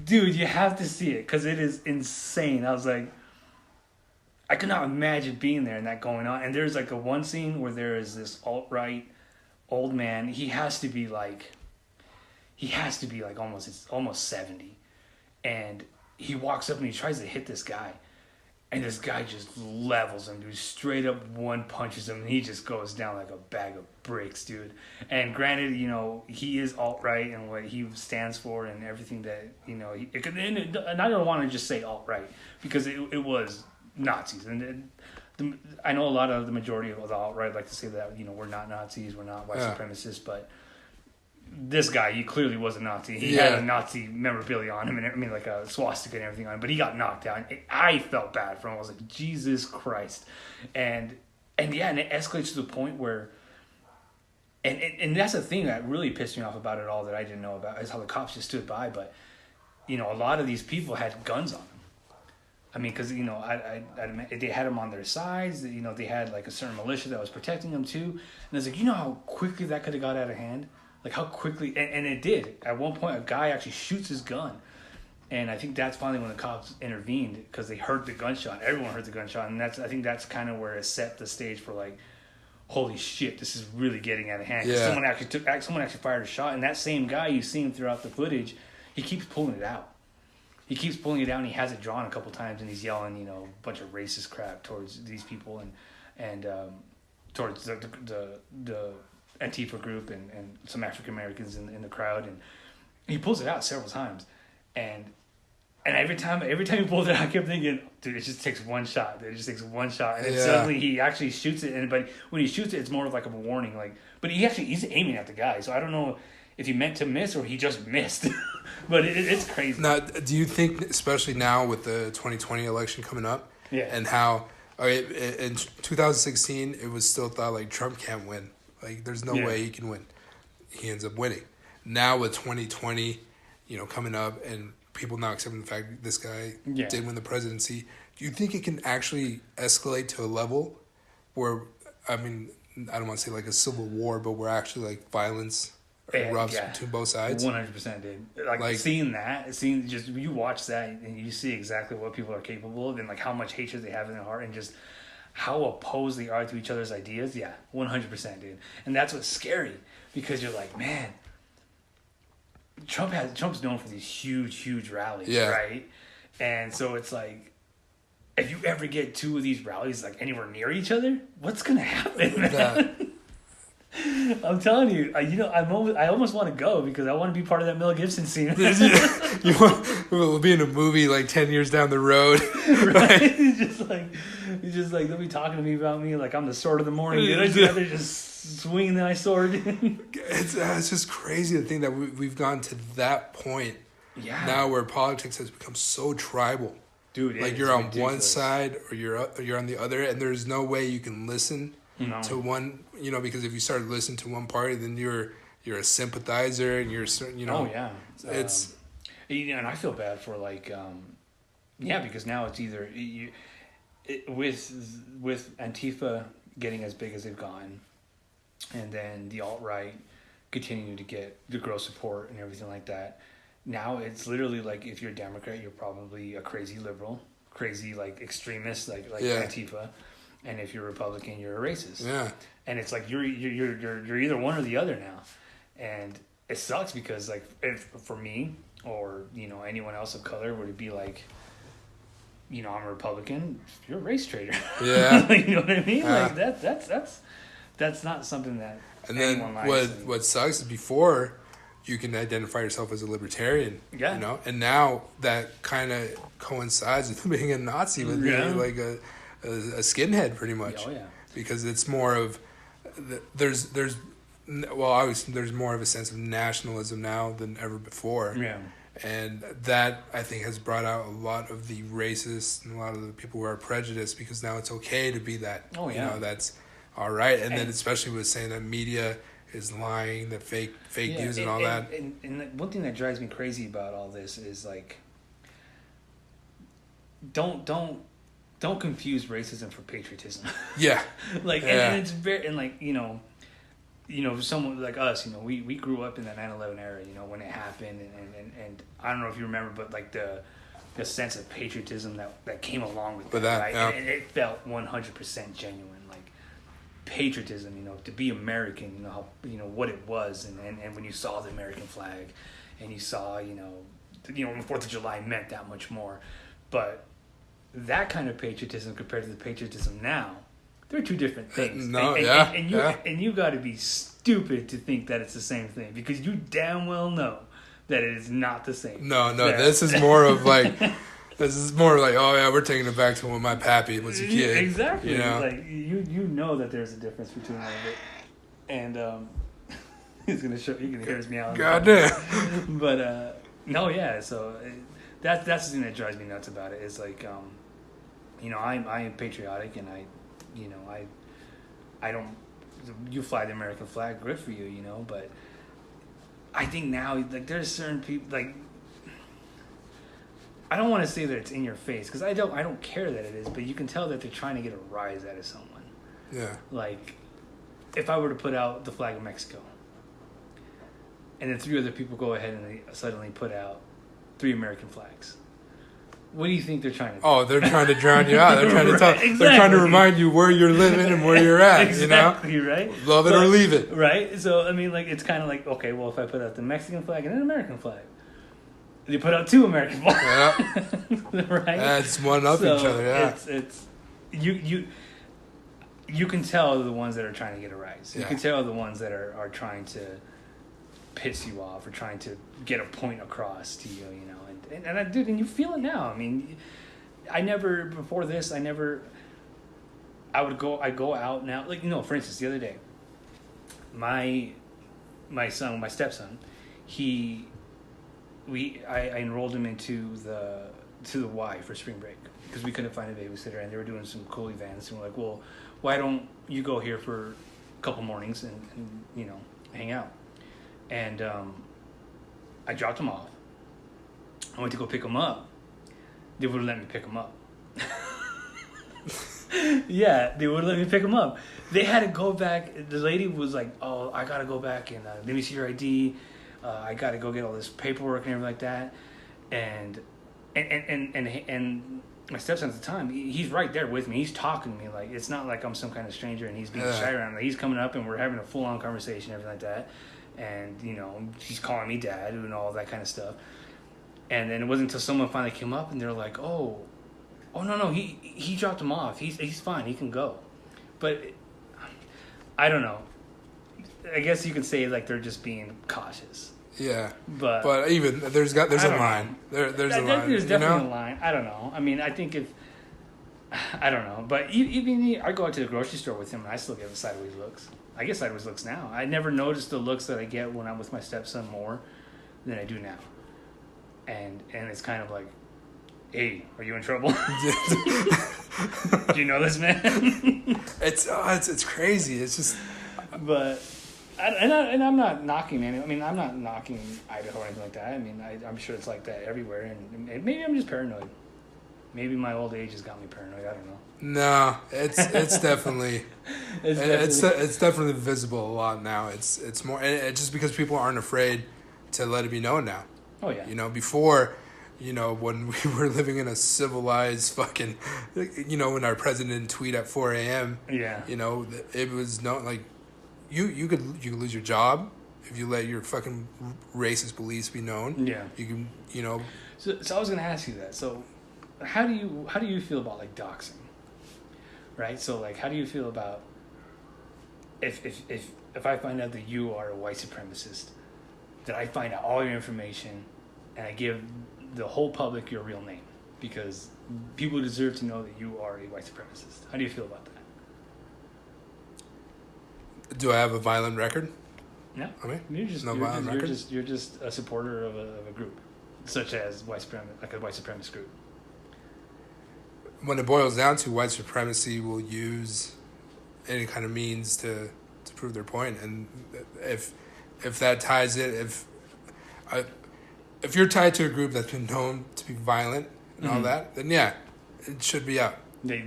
Dude, you have to see it because it is insane. I was like, I could not imagine being there and that going on. And there's like one scene where there is this alt-right old man. He has to be like almost 70. And he walks up and he tries to hit this guy. And this guy just levels him, dude. Straight up one punches him, and he just goes down like a bag of bricks, dude. And granted, he is alt-right and what he stands for and everything that, and I don't want to just say alt-right because it was Nazis. And I know a lot of the majority of the alt-right like to say that, we're not Nazis, we're not white supremacists, but this guy, he clearly was a Nazi. He had a Nazi memorabilia on him, and I mean, like a swastika and everything on him, but he got knocked out. I felt bad for him. I was like, Jesus Christ. And it escalates to the point where, and that's the thing that really pissed me off about it all that I didn't know about, is how the cops just stood by, but, a lot of these people had guns on them. I mean, because, they had them on their sides, they had like a certain militia that was protecting them too. And it's like, how quickly that could have got out of hand? Like how quickly, and it did. At one point, a guy actually shoots his gun. And I think that's finally when the cops intervened because they heard the gunshot. Everyone heard the gunshot. And I think that's kind of where it set the stage for like, holy shit, this is really getting out of hand. Yeah. Someone actually fired a shot. And that same guy, you see him throughout the footage, he keeps pulling it out. He keeps pulling it out and he has it drawn a couple times and he's yelling, a bunch of racist crap towards these people and towards the Antifa group and some African Americans in the crowd, and he pulls it out several times, and every time he pulls it out, I kept thinking, dude, it just takes one shot. It just takes one shot, and then suddenly he actually shoots it. But when he shoots it, it's more of like a warning, but he's aiming at the guy, so I don't know if he meant to miss or he just missed. But it's crazy. Now, do you think, especially now with the 2020 election coming up, and how in 2016 it was still thought like Trump can't win. Like, there's no way he can win. He ends up winning. Now with 2020, coming up and people not accepting the fact that this guy Yeah. did win the presidency. Do you think it can actually escalate to a level where, I mean, I don't want to say like a civil war, but where actually like violence erupts between both sides? 100% dude. Like seeing just you watch that and you see exactly what people are capable of and like how much hatred they have in their heart and just how opposed they are to each other's ideas. Yeah, 100% dude. And that's what's scary because you're like, man, Trump's known for these huge rallies, right? And so it's like, if you ever get two of these rallies like anywhere near each other, what's gonna happen, man? I'm telling you, I almost want to go because I want to be part of that Mel Gibson scene. We'll be in a movie like 10 years down the road, right? He's just like they'll be talking to me about me like I'm the sword of the morning. They're just swinging that sword. It's just crazy to think that we've gone to that point. Yeah. Now where politics has become so tribal. Dude, like you're on one side or you're on the other, and there's no way you can listen to one. Because if you start listening to one party, then you're a sympathizer, and you're. Oh yeah, it's. And I feel bad for because now it's either with Antifa getting as big as they've gone, and then the alt-right continuing to grow support and everything like that. Now it's literally like if you're a Democrat, you're probably a crazy liberal, crazy like extremist like Antifa, and if you're a Republican, you're a racist. Yeah. And it's like you're either one or the other now, and it sucks because like if for me or anyone else of color would be like, I'm a Republican, you're a race traitor. Yeah. You know what I mean? Like that's not something that. And then what sucks is before. You can identify yourself as a libertarian, and now that kind of coincides with being a Nazi, with being like a skinhead, pretty much. Oh yeah. Because it's more of there's obviously there's more of a sense of nationalism now than ever before. Yeah. And that I think has brought out a lot of the racists and a lot of the people who are prejudiced because now it's okay to be that. Oh yeah. That's all right, and then especially with saying that media is lying, that fake news and all that. And one thing that drives me crazy about all this is like, don't confuse racism for patriotism. Yeah. And it's very someone like us, we grew up in the 9/11 era, when it happened, and I don't know if you remember, but like the sense of patriotism that came along with that, right? Yeah. And it felt 100% genuine. Patriotism, to be American, how what it was, and when you saw the American flag, and you saw the 4th of July meant that much more, but that kind of patriotism compared to the patriotism now, they're two different things. And you got to be stupid to think that it's the same thing because you damn well know that it is not the same. No, this is more of like. This is more like, oh yeah, we're taking it back to when my pappy was a kid. Exactly. Like you know that there's a difference between all of it, and he's gonna show. You can hear me out. Goddamn. But no, yeah. So that's the thing that drives me nuts about it. Is like, I am patriotic, and I don't. You fly the American flag, good for you, But I think now, like, there's certain people like. I don't want to say that it's in your face because I don't care that it is, but you can tell that they're trying to get a rise out of someone. Yeah. Like, if I were to put out the flag of Mexico, and then 3 other people go ahead and they suddenly put out 3 American flags, what do you think they're trying to do? Oh, they're trying to drown you out. They're trying to Exactly. They're trying to remind you where you're living and where you're at. Exactly, right? Love it or leave it. Right. So I mean, like, it's kind of like, okay, well, if I put out the Mexican flag and an American flag. They put out 2 American flags. Yeah. Right? That's one up each other, yeah. It's you can tell the ones that are trying to get a rise. You can tell the ones that are trying to piss you off or trying to get a point across to you, And I did, and you feel it now. I mean, before this, I would go out now. Like, for instance, the other day, my stepson, I enrolled him into the Y for spring break because we couldn't find a babysitter and they were doing some cool events and we're like, well, why don't you go here for a couple mornings and hang out? And I dropped him off I went to go pick him up. They wouldn't let me pick him up. Yeah, they wouldn't let me pick him up. They had to go back. The lady was like, "Oh, I gotta go back and let me see your ID. I gotta go get all this paperwork and everything like that." And my stepson at the time, he's right there with me. He's talking to me. Like, it's not like I'm some kind of stranger and he's being shy around. Like, he's coming up and we're having a full on conversation, everything like that. And he's calling me dad and all that kind of stuff. And then it wasn't until someone finally came up and they're like, "Oh no, he dropped him off. He's fine. He can go." But I don't know. I guess you could say like they're just being cautious. Yeah, but even there's a line. There's a line. There's definitely a line. I don't know. I mean, I think I don't know. But even I go out to the grocery store with him, and I still get the sideways looks. I get sideways looks now. I never noticed the looks that I get when I'm with my stepson more than I do now. And it's kind of like, "Hey, are you in trouble? Do you know this man?" It's crazy. It's just, but. I'm not knocking any. I mean, I'm not knocking Idaho or anything like that. I mean, I'm sure it's like that everywhere, and maybe I'm just paranoid. Maybe my old age has got me paranoid. I don't know. No, it's definitely it's definitely visible a lot now. It's more just because people aren't afraid to let it be known now. Oh yeah. Before, when we were living in a civilized fucking, when our president didn't tweet at 4 a.m. Yeah. It was not like. You could lose your job if you let your fucking racist beliefs be known. Yeah. You can, So I was gonna ask you that. So, how do you feel about like doxing? Right. So like, how do you feel about if I find out that you are a white supremacist, that I find out all your information, and I give the whole public your real name because people deserve to know that you are a white supremacist. How do you feel about that? Do I have a violent record? No. I mean, you're just a supporter of a group, such as a white supremacist group. When it boils down to, white supremacy will use any kind of means to prove their point, and if that ties it, if you're tied to a group that's been known to be violent and all that, then yeah, it should be out.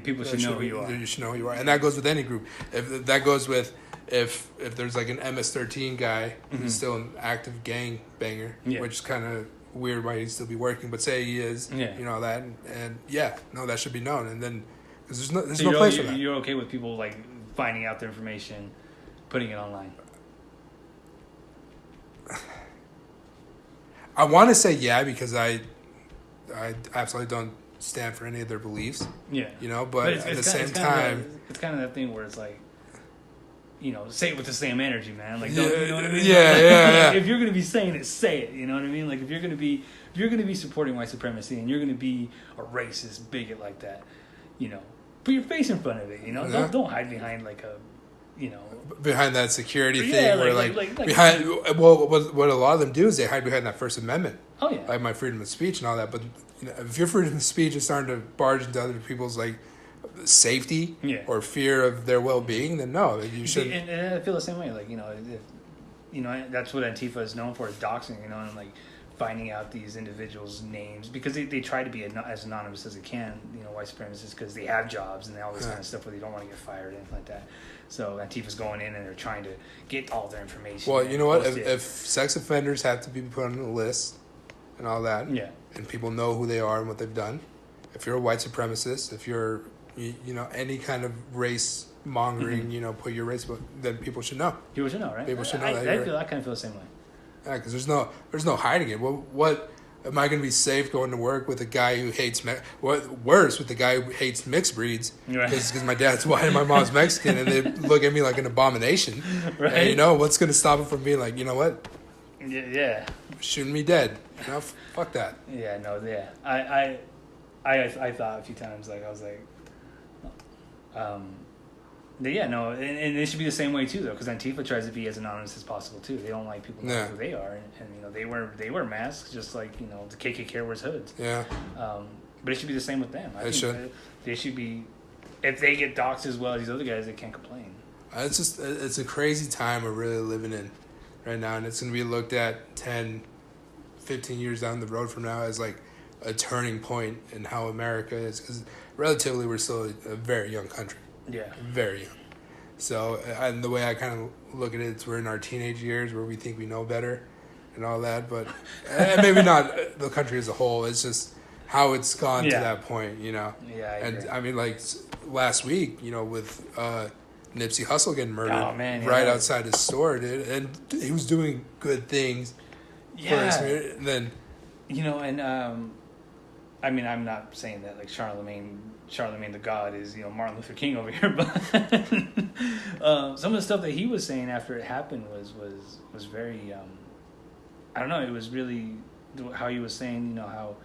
People should know who you are. You should know who you are, and that goes with any group. If there's like an MS-13 guy who's still an active gang banger, which is kind of weird why he'd still be working, but say he is, that, and that should be known, and then because there's no place for that. You're okay with people like finding out their information, putting it online? I want to say because I absolutely don't stand for any of their beliefs. Yeah. But at the same time, it's kind of that thing where it's like, say it with the same energy, man. Like, don't, you know what I mean? Yeah. If you're gonna be saying it, say it. You know what I mean? Like, if you're gonna be supporting white supremacy and you're gonna be a racist bigot like that, put your face in front of it. Don't hide behind like a, behind that security thing, where behind. What a lot of them do is they hide behind that First Amendment. Oh yeah. Like my freedom of speech and all that, but if your freedom of speech is starting to barge into other people's like safety or fear of their well-being, then no, you should. And I feel the same way. Like that's what Antifa is known for, is doxing. And like finding out these individuals' names because they try to be as anonymous as they can. White supremacists, because they have jobs and all this kind of stuff where they don't want to get fired and anything like that. So Antifa's going in and they're trying to get all their information. Well, you know what? If sex offenders have to be put on the list and all that, and people know who they are and what they've done, if you're a white supremacist, if you're any kind of race mongering, put your race, then people should know. People should know, right? People should know that. I kind of feel the same way. Yeah, because there's no hiding it. What am I going to be safe going to work with a guy who hates worse with the guy who hates mixed breeds? Because my dad's white and my mom's Mexican, and they look at me like an abomination. Right. And what's going to stop him from being like, what? Yeah. Shooting me dead. Fuck that. Yeah. No. Yeah. I thought a few times, like I was like. And it should be the same way too, though, because Antifa tries to be as anonymous as possible too. They don't like people knowing who they are, and they wear masks just like the KKK wears hoods. Yeah. But it should be the same with them. I think they should be. If they get doxxed as well as these other guys, they can't complain. It's a crazy time we're really living in right now, and it's going to be looked at 10, 15 years down the road from now as like a turning point in how America is, because relatively we're still a very young country, Yeah. very young. So, and the way I kind of look at it, it's we're in our teenage years where we think we know better and all that, but and maybe not the country as a whole. It's just how it's gone to that point, you know. Yeah, I and agree. I mean, like last week, you know, with Nipsey Hussle getting murdered Yeah. outside his store, dude, and he was doing good things for his community. And then, you know, and I mean, I'm not saying that like Charlemagne the God is, you know, Martin Luther King over here, but some of the stuff that he was saying after it happened was very, I don't know, it was really how he was saying, you know, how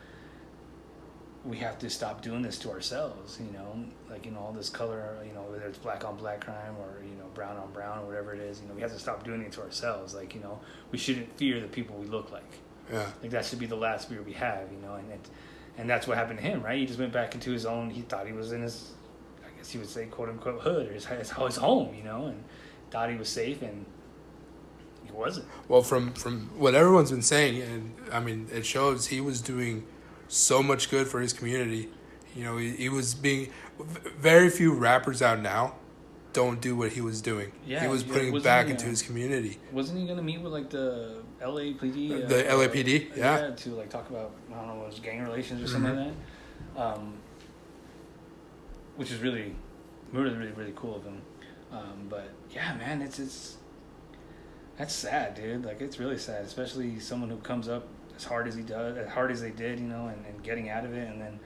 we have to stop doing this to ourselves, you know, like, you know, all this color, you know, whether it's black on black crime or, you know, brown on brown or whatever it is, you know, we have to stop doing it to ourselves. Like, you know, we shouldn't fear the people we look like. yeah, Like, that should be the last fear we have, you know, and that's what happened to him, right? He just went back into his own, he thought he was in his, I guess he would say, quote unquote, hood, or his home, you know, and thought he was safe, and he wasn't. well, from what everyone's been saying, and I mean, it shows he was doing so much good for his community. You know, he was being, very few rappers out now don't do what he was doing. Yeah, he was putting wasn't back he, into his community. Wasn't he going to meet with, like, the LAPD? The LAPD, yeah. To, like, talk about, I don't know, what it was, gang relations or something like that? Which is really, really, really, really cool of him. But, yeah, man, it's that's sad, dude. Like, it's really sad, especially someone who comes up as hard as he does, as hard as they did, you know, and getting out of it, and then,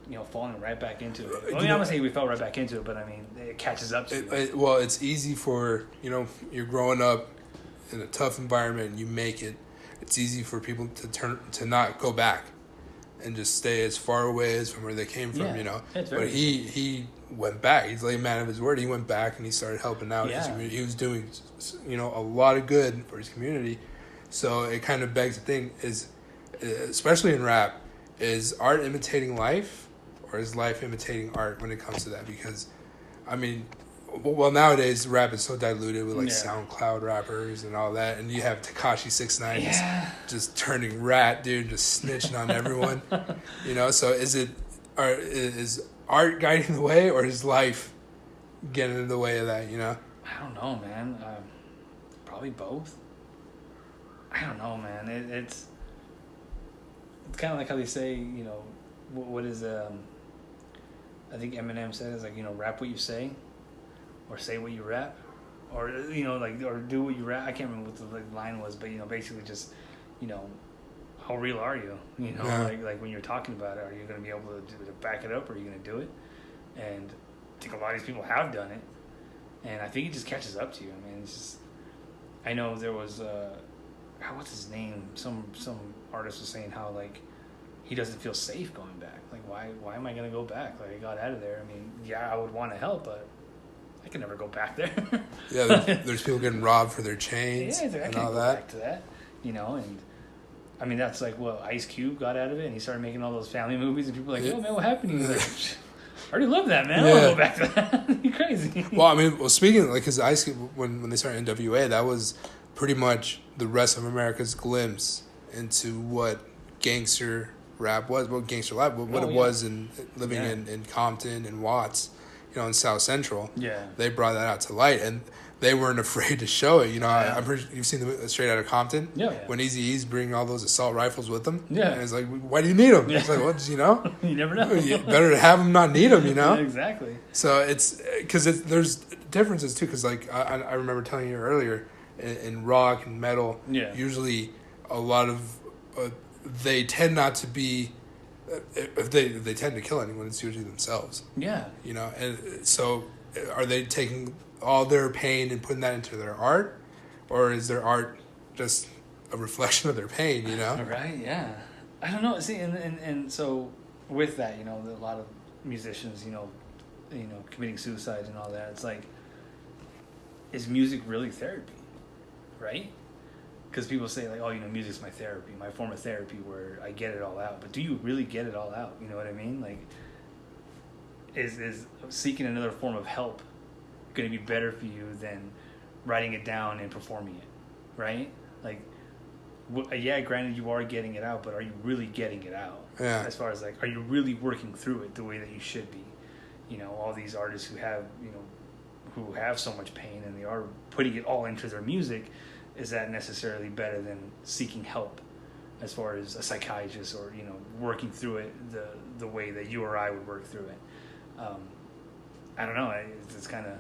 you know, falling right back into it. Well, I mean, I'm not saying we fell right back into it, but I mean, it catches up to you. Well, it's easy for, you know, you're growing up in a tough environment and you make it. It's easy for people to not go back and just stay as far away as from where they came from, you know. But he went back. He's like a man of his word. He went back and he started helping out his community. He was doing, you know, a lot of good for his community. So it kind of begs the thing is, especially in rap, is art imitating life or is life imitating art when it comes to that? Because, I mean, well, nowadays rap is so diluted with like SoundCloud rappers and all that, and you have Tekashi 6ix9ine just turning rat, dude, just snitching on everyone, you know. So is art guiding the way, or is life getting in the way of that? You know. I don't know, man. Probably both. I don't know, man. It's kind of like how they say, you know, what is I think Eminem said is like, you know, rap what you say, or say what you rap, or, you know, like, or do what you rap. I can't remember what the line was, but, you know, basically just, you know, how real are you? You know, like when you're talking about it, are you going to be able to back it up, or are you going to do it? And I think a lot of these people have done it, and I think it just catches up to you. I mean, it's just, I know there was what's his name? Some artist was saying how, like, he doesn't feel safe going back. Like, why am I gonna go back? Like, I got out of there. I mean, yeah, I would want to help, but I can never go back there. Yeah, there's people getting robbed for their chains and all that. Back to that, you know. And I mean, that's like what Ice Cube got out of it, and he started making all those family movies, and people were like, "Yo, man, what happened?" He's like, "I already love that, man. I don't want to go back to that. You're crazy." Well, I mean, speaking like, because Ice Cube, when they started NWA, that was pretty much the rest of America's glimpse into what gangster rap was, what gangster rap, what it was in living in Compton and Watts, you know, in South Central. Yeah, they brought that out to light, and they weren't afraid to show it. You know, I'm pretty, you've seen the Straight Outta Compton. Yeah. When Eazy-E's bringing all those assault rifles with them. Yeah. And it's like, why do you need them? It's like, well, you know, you never know. Better to have them, not need them. You know. Exactly. So it's because there's differences too. Because like I remember telling you earlier, in rock and metal, usually a lot of they tend not to be. If they tend to kill anyone, it's usually themselves. Yeah. You know, and so are they taking all their pain and putting that into their art, or is their art just a reflection of their pain? You know. Right. Yeah. I don't know. See, and so with that, you know, a lot of musicians, you know, committing suicide and all that. It's like, is music really therapy? Right? Because people say, like, oh, you know, music's my therapy, my form of therapy where I get it all out. But do you really get it all out? You know what I mean? Like, is seeking another form of help going to be better for you than writing it down and performing it? Right? Like, yeah, granted you are getting it out, but are you really getting it out? Yeah. As far as like, are you really working through it the way that you should be? You know, all these artists who have, who have so much pain and they are putting it all into their music, is that necessarily better than seeking help as far as a psychiatrist or, working through it the way that you or I would work through it? I don't know. It's kind of...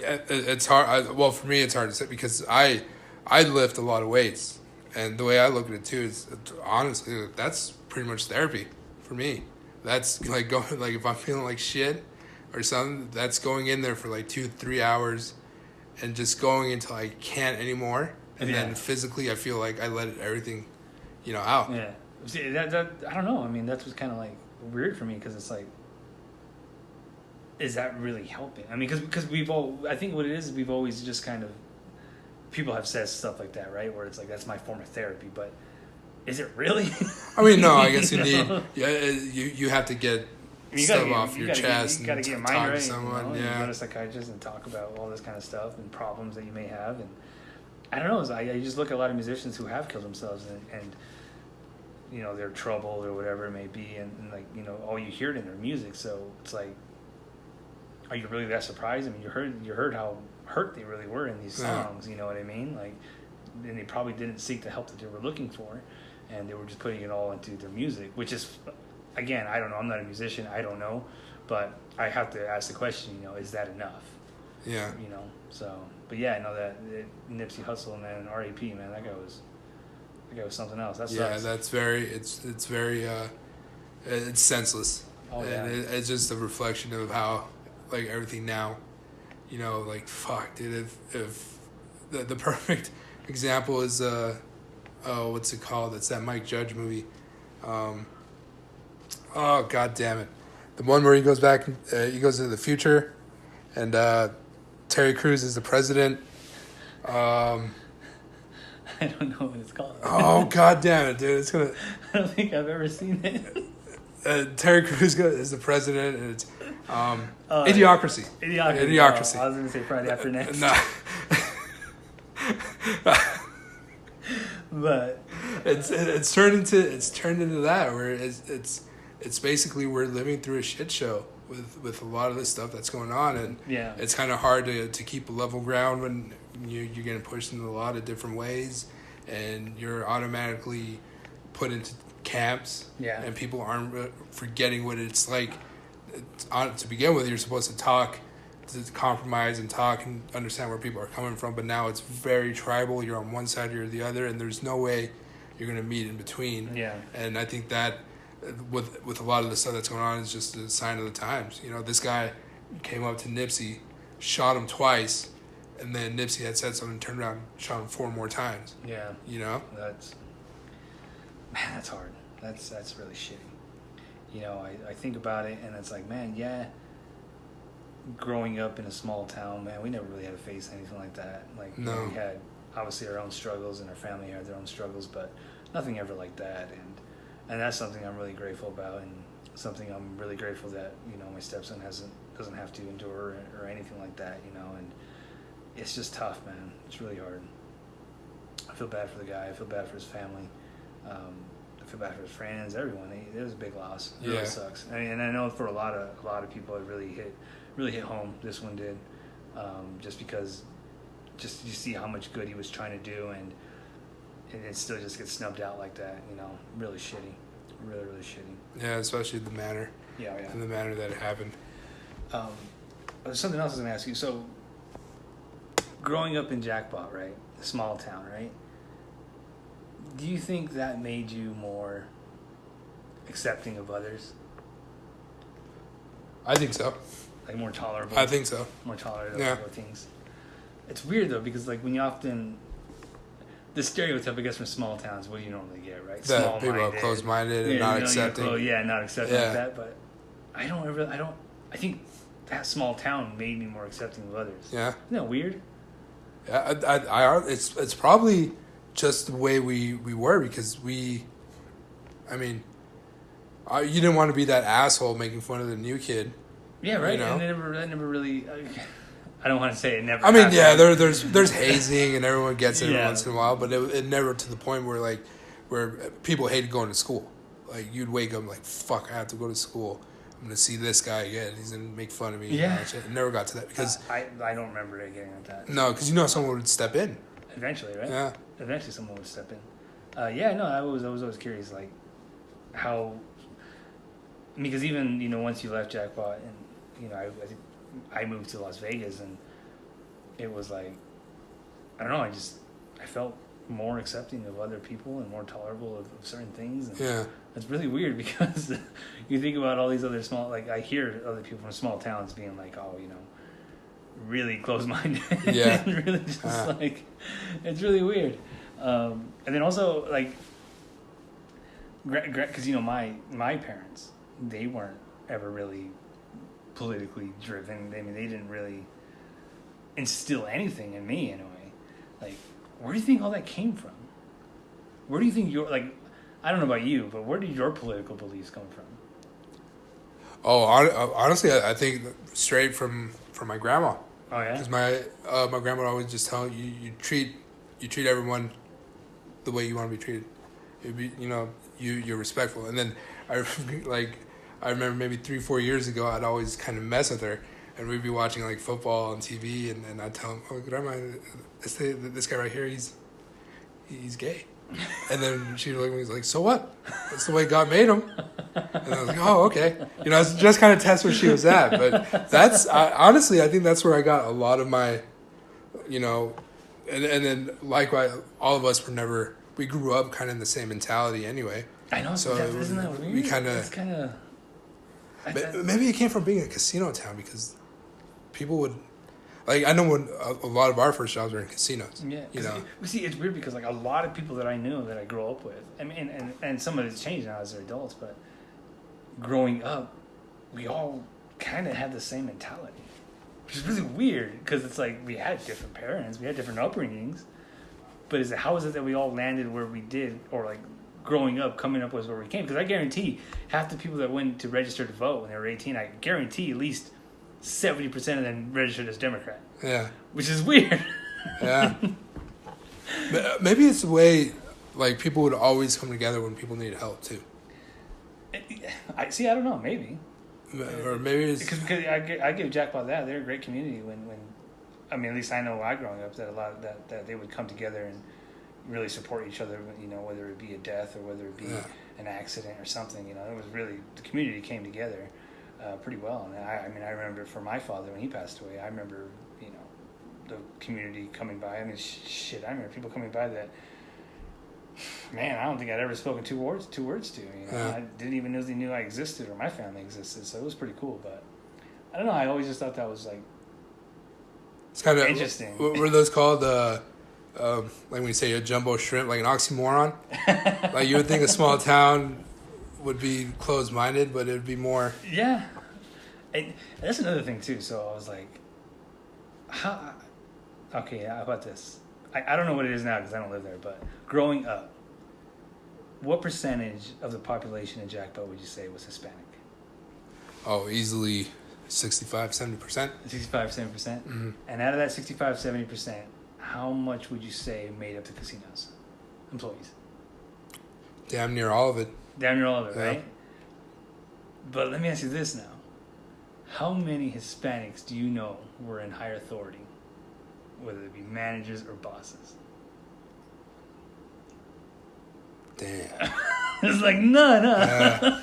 It's hard. Well, for me, it's hard to say because I lift a lot of weights. And the way I look at it too is, honestly, that's pretty much therapy for me. That's like going, like if I'm feeling like shit or something, that's going in there for like 2-3 hours and just going until I can't anymore. And then physically I feel like I let everything, out. Yeah. See, that I don't know. I mean, that's what's kind of like weird for me because it's like, is that really helping? I mean, because I think what it is, we've always just kind of, people have said stuff like that, right? Where it's like, that's my form of therapy, but is it really? I mean, no, I guess you need, you have to get stuff off your chest you gotta and get your talk mind to right, someone. You Yeah. go to a psychiatrist and talk about all this kind of stuff and problems that you may have. And I don't know, I just look at a lot of musicians who have killed themselves and they're troubled or whatever it may be. And like, all you hear it in their music. So it's like, are you really that surprised? I mean, you heard how hurt they really were in these songs. You know what I mean? Like, and they probably didn't seek the help that they were looking for, and they were just putting it all into their music. Which is, again, I don't know. I'm not a musician. I don't know, but I have to ask the question. Is that enough? Yeah. So, but yeah, I know that Nipsey Hussle, man, and R.A.P. Man, that guy was something else. That sucks. Yeah, that's very. It's very. It's senseless. Oh yeah. And it's just a reflection of how, like, everything now, like, fuck, dude, if the perfect example is, what's it called? It's that Mike Judge movie. Oh, God damn it. The one where he goes back, he goes into the future, and Terry Crews is the president. I don't know what it's called. Oh, God damn it, dude. It's gonna... I don't think I've ever seen it. Terry Crews is the president, and it's Idiocracy. Idiocracy. I was going to say Friday After Next. No. But it's turned into that where it's basically we're living through a shit show with a lot of this stuff that's going on, and it's kind of hard to keep a level ground when you're getting pushed in a lot of different ways, and you're automatically put into camps, and people aren't forgetting what it's like. To begin with, you're supposed to talk, to compromise and talk and understand where people are coming from, but now it's very tribal. You're on one side or the other, and there's no way you're going to meet in between. Yeah. And I think that with a lot of the stuff that's going on is just a sign of the times. This guy came up to Nipsey, shot him twice, and then Nipsey had said something, turned around, shot him 4 more times. Yeah. That's hard. That's really shitty. I think about it, and it's like, man, growing up in a small town, man, we never really had to face anything like that. Like, no. We had obviously our own struggles, and our family had their own struggles, but nothing ever like that. And that's something I'm really grateful about, and something I'm really grateful that my stepson doesn't have to endure or anything like that. And it's just tough, man. It's really hard. I feel bad for the guy. I feel bad for his family. I feel bad for his friends, everyone. It was a big loss. It really sucks. And I know for a lot of people, it really hit home. This one did, just because, you see how much good he was trying to do, and it still just gets snubbed out like that. Really shitty, really really shitty. Yeah, especially the manner. Yeah. And the manner that it happened. There's something else I was gonna ask you. So, growing up in Jackpot, right, a small town, right? Do you think that made you more accepting of others? I think so. Like more tolerable? I think so. More tolerable of things. It's weird though, because like when you often, the stereotype I guess from small towns, what do you normally get, right? That people are closed-minded and not accepting. Not accepting like that. But I think that small town made me more accepting of others. Yeah. Isn't that weird? Yeah, it's probably just the way we were, because you didn't want to be that asshole making fun of the new kid. Yeah, right. And I never really, I don't want to say it never. I mean, happened. yeah, there's hazing and everyone gets it every Yeah. once in a while, but it never to the point where people hated going to school. Like you'd wake up like, fuck, I have to go to school. I'm gonna see this guy again. He's gonna make fun of me. Yeah. And all that shit. It never got to that because I don't remember it getting like that. no, because someone would step in. Eventually, right? Yeah. Eventually, someone would step in. Yeah, no, I was always curious, like how, because even once you left Jackpot and I think I moved to Las Vegas and it was like, I don't know, I felt more accepting of other people and more tolerable of certain things. And Yeah. it's really weird because you think about all these other small, like I hear other people from small towns being like, oh, really close-minded. Yeah. And really just like, it's really weird. And then also like, because my parents, they weren't ever really politically driven. I mean, they didn't really instill anything in me in a way. Like, where do you think all that came from? Where do you think I don't know about you, but where did your political beliefs come from? Oh, honestly, I think straight from my grandma. Oh yeah. Because my grandma would always just tell you treat everyone the way you want to be treated. You're respectful. And then I remember maybe 3-4 years ago, I'd always kind of mess with her, and we'd be watching like football on TV, and I'd tell him, "Oh, grandma, this guy right here, he's gay." And then she'd look at me and like, "So what? That's the way God made him." And I was like, "Oh, okay." It's just kind of test where she was at. But honestly, I think that's where I got a lot of my, and then likewise, all of us we grew up kind of in the same mentality anyway. I know. So isn't that weird? we kind It's kind of. maybe it came from being a casino town because people would. Like, I know when a lot of our first jobs were in casinos. Yeah, see, it's weird because like a lot of people that I knew that I grew up with, I mean, and some of it's changed now as they're adults, but growing up, we all kind of had the same mentality, which is really weird because it's like we had different parents, we had different upbringings, but how is it that we all landed where we did, or like growing up, coming up was where we came? Because I guarantee half the people that went to register to vote when they were 18, I guarantee at least 70% of them registered as Democrat. Yeah. Which is weird. Yeah. Maybe it's the way, like, people would always come together when people needed help, too. I don't know, maybe. Or maybe it's... Because I give Jackpot that. They're a great community when I mean, at least I know when I growing up that a lot of that they would come together and really support each other, whether it be a death or whether it be an accident or something, it was really, the community came together pretty well. And I remember for my father when he passed away, I remember, the community coming by. I mean, I remember people coming by that, man, I don't think I'd ever spoken two words to, I didn't even know they knew I existed or my family existed. So it was pretty cool, but I don't know. I always just thought that was like, it's kind of interesting. What were those called? Like when you say a jumbo shrimp, like an oxymoron. Like you would think a small town would be closed-minded, but it would be more. Yeah, and that's another thing too. So I was like, how about this? I don't know what it is now because I don't live there. But growing up, what percentage of the population in Jackpot would you say was Hispanic? Oh, easily 65-70%. 65-70%. Mm-hmm. And out of that 65-70%, how much would you say made up the casinos? Employees. Damn near all of it. Damn near all of it, Yeah. right? But let me ask you this now. How many Hispanics do you know were in higher authority? Whether it be managers or bosses? Damn. It's like none, huh? Yeah.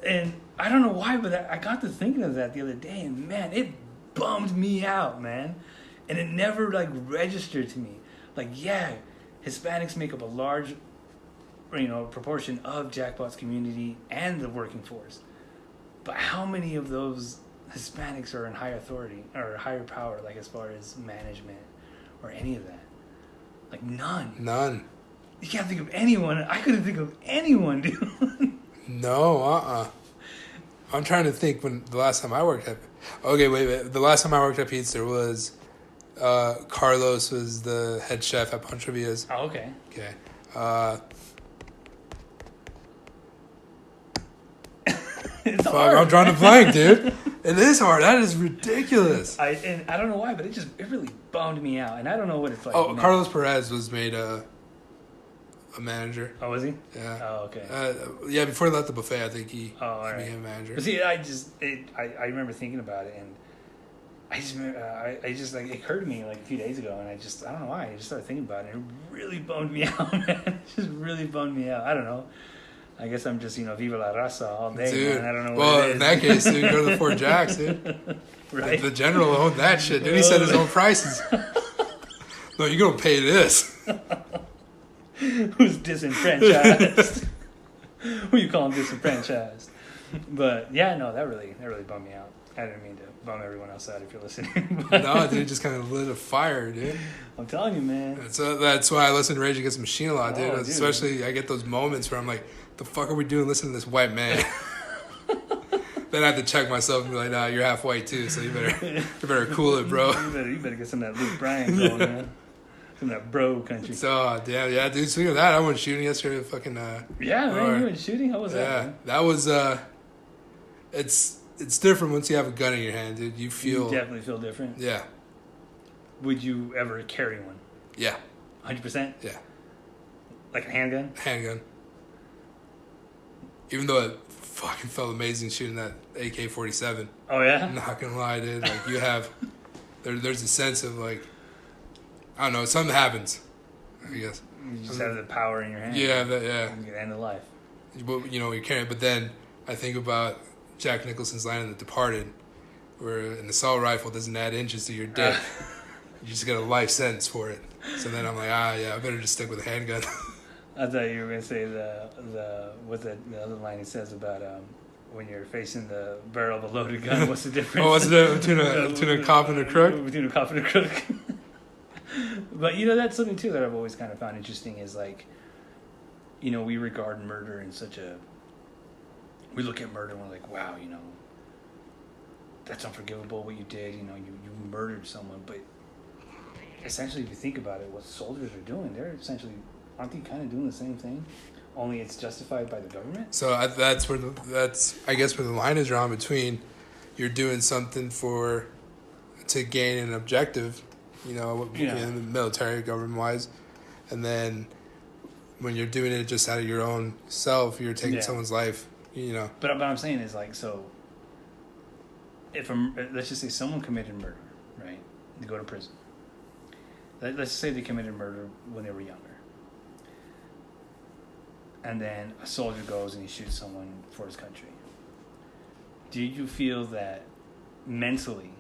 And I don't know why, but I got to thinking of that the other day, and man, it bummed me out, man. And it never like registered to me. Like, yeah, Hispanics make up a large, proportion of Jackpot's community and the working force. But how many of those Hispanics are in higher authority or higher power, like as far as management or any of that? Like none. None. You can't think of anyone. I couldn't think of anyone, dude. No, I'm trying to think when the last time I worked at... Okay, wait. The last time I worked at Pizza was... Carlos was the head chef at Pancho Villa's. Oh, okay. Okay. It's Fuck, hard. I'm drawing a blank, dude. It is hard. That is ridiculous. I don't know why, but it really bummed me out, and I don't know what it's like. Oh, now. Carlos Perez was made a manager. Oh, was he? Yeah. Oh, okay. Yeah, before he left the buffet, I think he all right. became a manager. But see, I remember thinking about it, and I just remember, I just like it occurred to me like a few days ago, and I don't know why. I just started thinking about it, and it really bummed me out, man. It just really bummed me out. I don't know. I guess I'm just Viva la Raza all day, Dude. man. I don't know Well, what it is. in that case, dude, go to the Fort Jacks, dude. Right? The general owned that shit, dude. He set his own prices. No, you're gonna pay this. Who's disenfranchised? Who you calling disenfranchised? But yeah, no, that really bummed me out. I didn't mean to bum everyone else out if you're listening. But No, dude, just kind of lit a fire, dude. I'm telling you, man. That's why I listen to Rage Against the Machine a lot, dude. Oh, dude. Especially, I get those moments where I'm like, the fuck are we doing listening to this white man? Then I have to check myself and be like, nah, you're half white too, so you better cool it, bro. You better get some of that Luke Bryan going, man. Some of that bro country. So, damn, yeah, dude, speaking of that, I went shooting yesterday, fucking, Yeah, man, or- you went shooting? How was that? yeah, Man? that was, it's different once you have a gun in your hand, dude. You feel, You definitely feel different. yeah, Would you ever carry one? yeah, 100%? yeah, Like a handgun? handgun. Even though it fucking felt amazing shooting that AK-47. Oh, yeah? I'm not gonna lie, dude. Like you have, there's a sense of like, I don't know, something happens. I guess. You just have the power in your hand. Yeah, yeah. You can end the life. But, you're carrying. But then I think about Jack Nicholson's line in The Departed, where an assault rifle doesn't add inches to your dick. You just get a life sentence for it. So then I'm like, yeah, I better just stick with a handgun. I thought you were gonna say the other line it says about when you're facing the barrel of a loaded gun. What's the difference? Oh, what's the difference between a cop and a crook? Between a cop and a crook. But that's something too that I've always kind of found interesting is like, we regard murder in such a. We look at murder and we're like, wow, that's unforgivable what you did. You murdered someone, but essentially, if you think about it, what soldiers are doing, aren't they kind of doing the same thing? Only it's justified by the government. So that's where the line is drawn between you're doing something to gain an objective, in the military, government wise, and then when you're doing it just out of your own self, you're taking someone's life, But what I'm saying is like, so if let's just say someone committed murder, right? They go to prison. Let's say they committed murder when they were younger. And then a soldier goes and he shoots someone for his country. Do you feel that mentally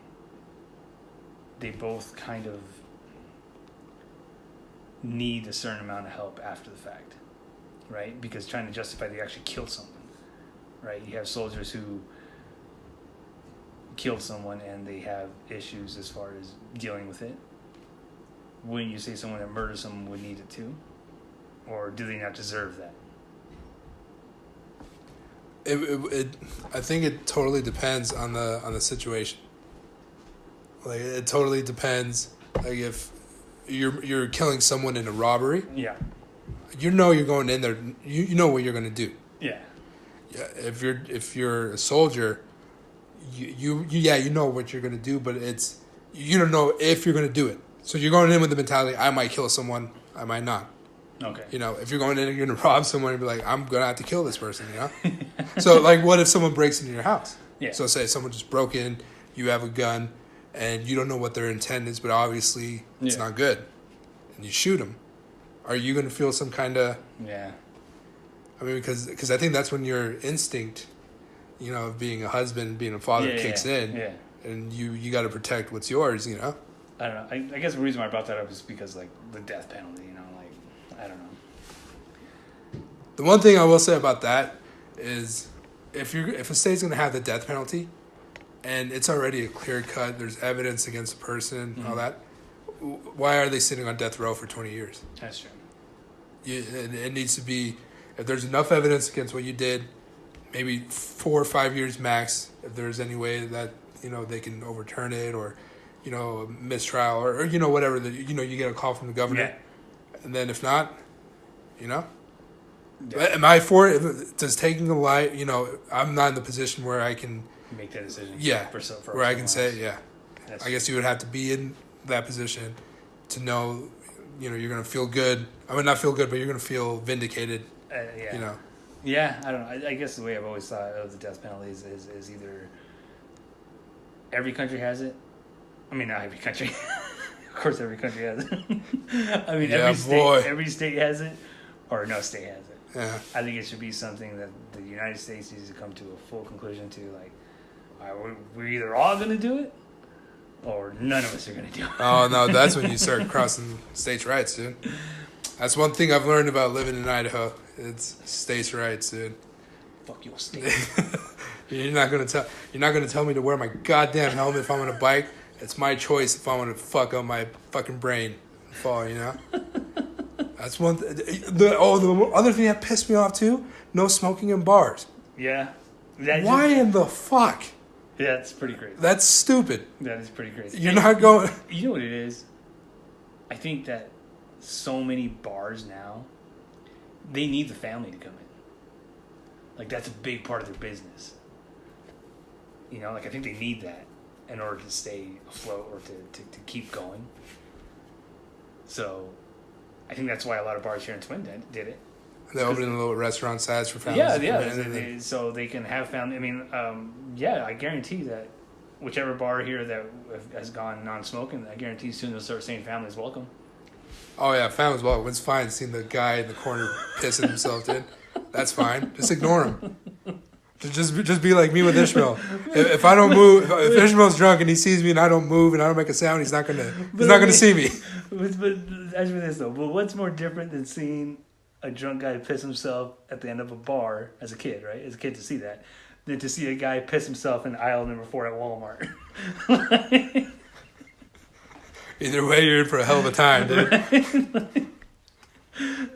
they both kind of need a certain amount of help after the fact, right? Because trying to justify they actually killed someone, right? You have soldiers who killed someone and they have issues as far as dealing with it. Wouldn't you say someone that murders someone would need it too? Or do they not deserve that? I think it totally depends on the situation. Like it totally depends. Like if you're killing someone in a robbery, Yeah. you're going in there. You know what you're gonna do. Yeah. Yeah. If you're a soldier, you know what you're gonna do, but you don't know if you're gonna do it. So you're going in with the mentality, I might kill someone, I might not. Okay. If you're going in and you're going to rob someone and be like, I'm going to have to kill this person, So, like, what if someone breaks into your house? Yeah. So, say someone just broke in, you have a gun, and you don't know what their intent is, but obviously it's not good, and you shoot them. Are you going to feel some kind of... Yeah. I mean, because I think that's when your instinct, of being a husband, being a father kicks in, and you got to protect what's yours, I don't know. I guess the reason why I brought that up is because, like, the death penalty, I don't know. The one thing I will say about that is if a state's going to have the death penalty and it's already a clear cut, there's evidence against the person and all that, why are they sitting on death row for 20 years? That's true. It needs to be, if there's enough evidence against what you did, maybe 4 or 5 years max, if there's any way that, they can overturn it or, a mistrial or whatever, you get a call from the governor. Yeah. And then if not, Yeah. Am I for it? Does taking a life, I'm not in the position where I can, Make that decision. yeah, For where I can say, someone else. yeah. That's I guess you would have to be in that position to know, you're going to feel good. I mean, not feel good, but you're going to feel vindicated, yeah. Yeah, I don't know. I guess the way I've always thought of the death penalty is either every country has it. I mean, not every country. Of course, every country has it. I mean, Yeah, boy. every state has it, or no state has it. Yeah. I think it should be something that the United States needs to come to a full conclusion to. Like, all right, we're either all going to do it, or none of us are going to do it. Oh, no, that's when you start crossing states' rights, dude. That's one thing I've learned about living in Idaho. It's states' rights, dude. Fuck your state. You're not gonna tell me to wear my goddamn helmet if I'm on a bike. It's my choice if I want to fuck up my fucking brain and fall. That's one. The other thing that pissed me off too: no smoking in bars. Yeah. Why in the fuck? Yeah, that's pretty crazy. That's stupid. That is pretty crazy. You're not going. You know what it is? I think that so many bars now, they need the family to come in. Like, that's a big part of their business. Like, I think they need that in order to stay afloat or to keep going. So, I think that's why a lot of bars here in Twin did it. They opened a little restaurant size for families. Yeah. So they can have family. I mean, I guarantee that whichever bar here that has gone non-smoking, I guarantee soon they'll start saying families welcome. Oh yeah, families welcome. It's fine seeing the guy in the corner pissing himself, dude. That's fine. Just ignore him. Just be like me with Ishmael. If I don't move, if Ishmael's drunk and he sees me and I don't move and I don't make a sound, he's not gonna see me. But as for this though, but what's more different than seeing a drunk guy piss himself at the end of a bar as a kid, right? As a kid to see that, than to see a guy piss himself in aisle number 4 at Walmart. Either way, you're in for a hell of a time, dude.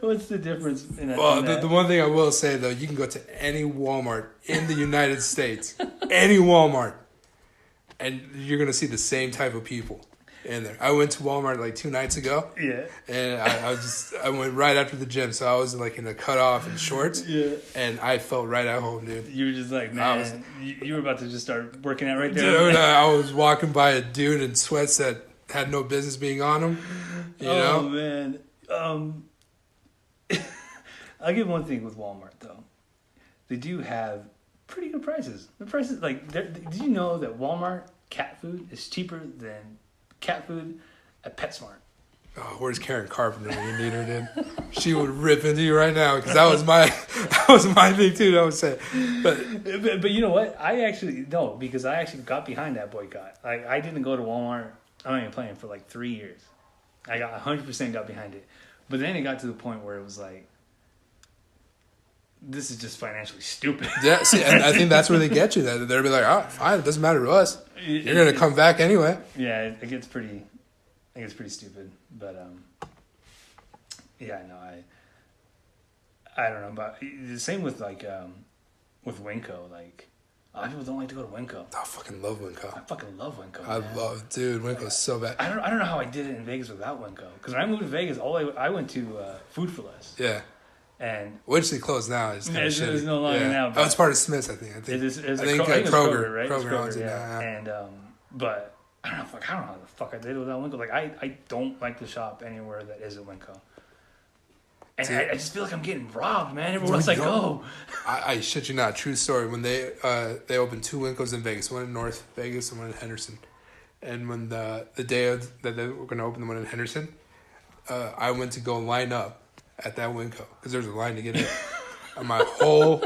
What's the difference in that? Well, the one thing I will say, though, you can go to any Walmart in the United States, any Walmart, and you're going to see the same type of people in there. I went to Walmart like 2 nights ago. Yeah. And I went right after the gym, so I was like in a cutoff and shorts. Yeah. And I felt right at home, dude. You were just like, man, you were about to just start working out right there. Dude, I was walking by a dude in sweats that had no business being on him. You know? Man. I'll give one thing with Walmart though. They do have pretty good prices. The prices, like, did you know that Walmart cat food is cheaper than cat food at PetSmart? Oh, where's Karen Carpenter when you need her, dude? She would rip into you right now because that was my thing too. I would say, but you know what? I actually because I actually got behind that boycott. Like, I didn't go to Walmart. I'm not even playing for like 3 years. I got 100% got behind it, but then it got to the point where it was like, this is just financially stupid. Yeah, see, and I think that's where they get you. That they'll be like, "Oh, fine, it doesn't matter to us. You're gonna come back anyway." Yeah, it gets pretty stupid. But yeah, no, I don't know. But the same with like with Winco. Like, a lot of people don't like to go to Winco. I fucking love Winco. I fucking love Winco. Dude, Winco's so bad. I don't know how I did it in Vegas without Winco. Because when I moved to Vegas, I went to Food for Less. Yeah. And which they closed now. It's kind of shitty. It's no longer now. It's part of Smith's, I think. I think Kroger, right? Kroger owns it now. And but I don't know how the fuck I did it without Winco. Like, I don't like to shop anywhere that isn't Winco. And I just feel like I'm getting robbed, man. Everywhere else I go. I shit you not. True story. When they opened 2 Wincos in Vegas, one in North Vegas and one in Henderson. And when the day that they were going to open the one in Henderson, I went to go line up at that Winco because there's a line to get in. And my whole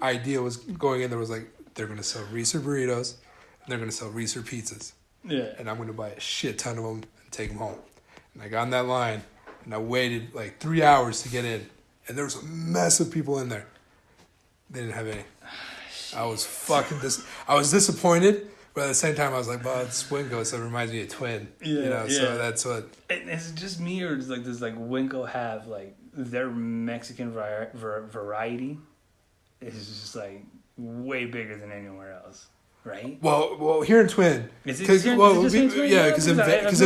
idea was going in there was like, they're going to sell Reeser burritos and they're going to sell Reeser pizzas. Yeah. And I'm going to buy a shit ton of them and take them home. And I got in that line and I waited like 3 hours to get in. And there was a mess of people in there. They didn't have any. I was fucking I was disappointed, but at the same time I was like, well, it's Winco, so it reminds me of Twin. Yeah. So that's what. And is it just me, or does Winco have like their Mexican variety is just like way bigger than anywhere else, right? Well, here in Twin, because in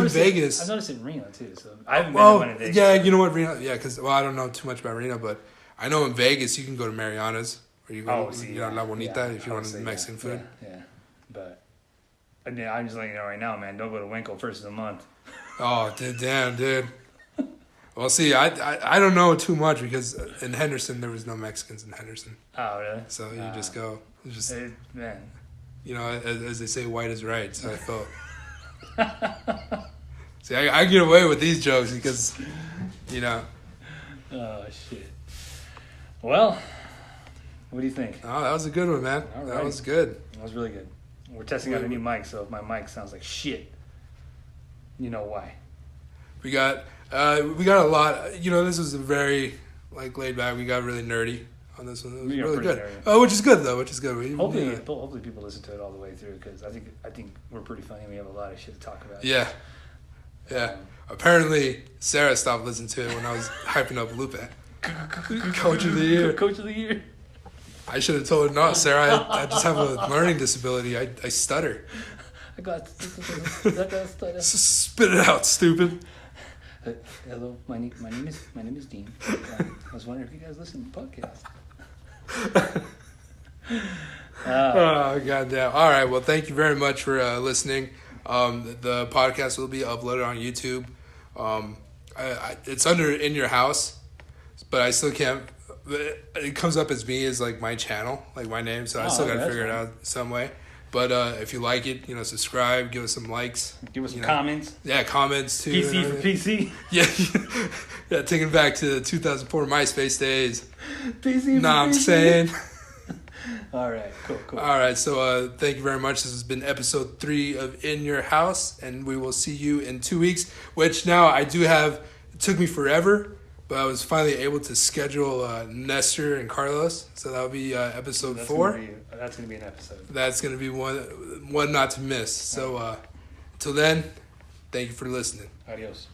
Vegas, I've noticed it in Reno too. So I haven't been to one in Vegas. Yeah, you know what, Reno? Yeah, because I don't know too much about Reno, but I know in Vegas you can go to Mariana's or you go to yeah, La Bonita if you want obviously, Mexican food. Yeah. But I'm just letting you know right now, man. Don't go to Winkle first of the month. Oh, damn, dude. Well, see, I don't know too much because in Henderson there was no Mexicans in Henderson. Oh, really? So you just go, Man. you know, as they say, white is right. So I felt. See, I get away with these jokes because, you know. Oh shit. Well, what do you think? Oh, that was a good one, man. All That right. was good. That was really good. We're testing out a new mic, so if my mic sounds like shit, you know why. We got a lot. You know, this was a very laid back. We got really nerdy on this one. It was We got really pretty good. nerdy. Oh, which is good though. Which is good. Hopefully people listen to it all the way through because I think we're pretty funny. We have a lot of shit to talk about. Yeah. Apparently, Sarah stopped listening to it when I was hyping up Lupe. Coach of the year. Coach of the year. I should have told her, no, Sarah, I just have a learning disability. I stutter. I got stutter. Spit it out, stupid. Hello, my name is Dean. I was wondering if you guys listen to the podcast. Oh, goddamn. All right, well, thank you very much for listening. The podcast will be uploaded on YouTube. It's under In Your House, but I still can't. It comes up as me as my channel, my name. So I still got to figure it out some way. But if you like it, subscribe, give us some likes, give us some comments. Yeah, comments too. PC for PC. Yeah, taking back to the 2004 MySpace days. PC. Nah, I'm saying. All right, cool. All right, so thank you very much. This has been episode 3 of In Your House, and we will see you in 2 weeks. Which now I do have. It took me forever, but I was finally able to schedule Nestor and Carlos, so that'll be episode 4. That's gonna be an episode. That's gonna be one not to miss. So until then, thank you for listening. Adios.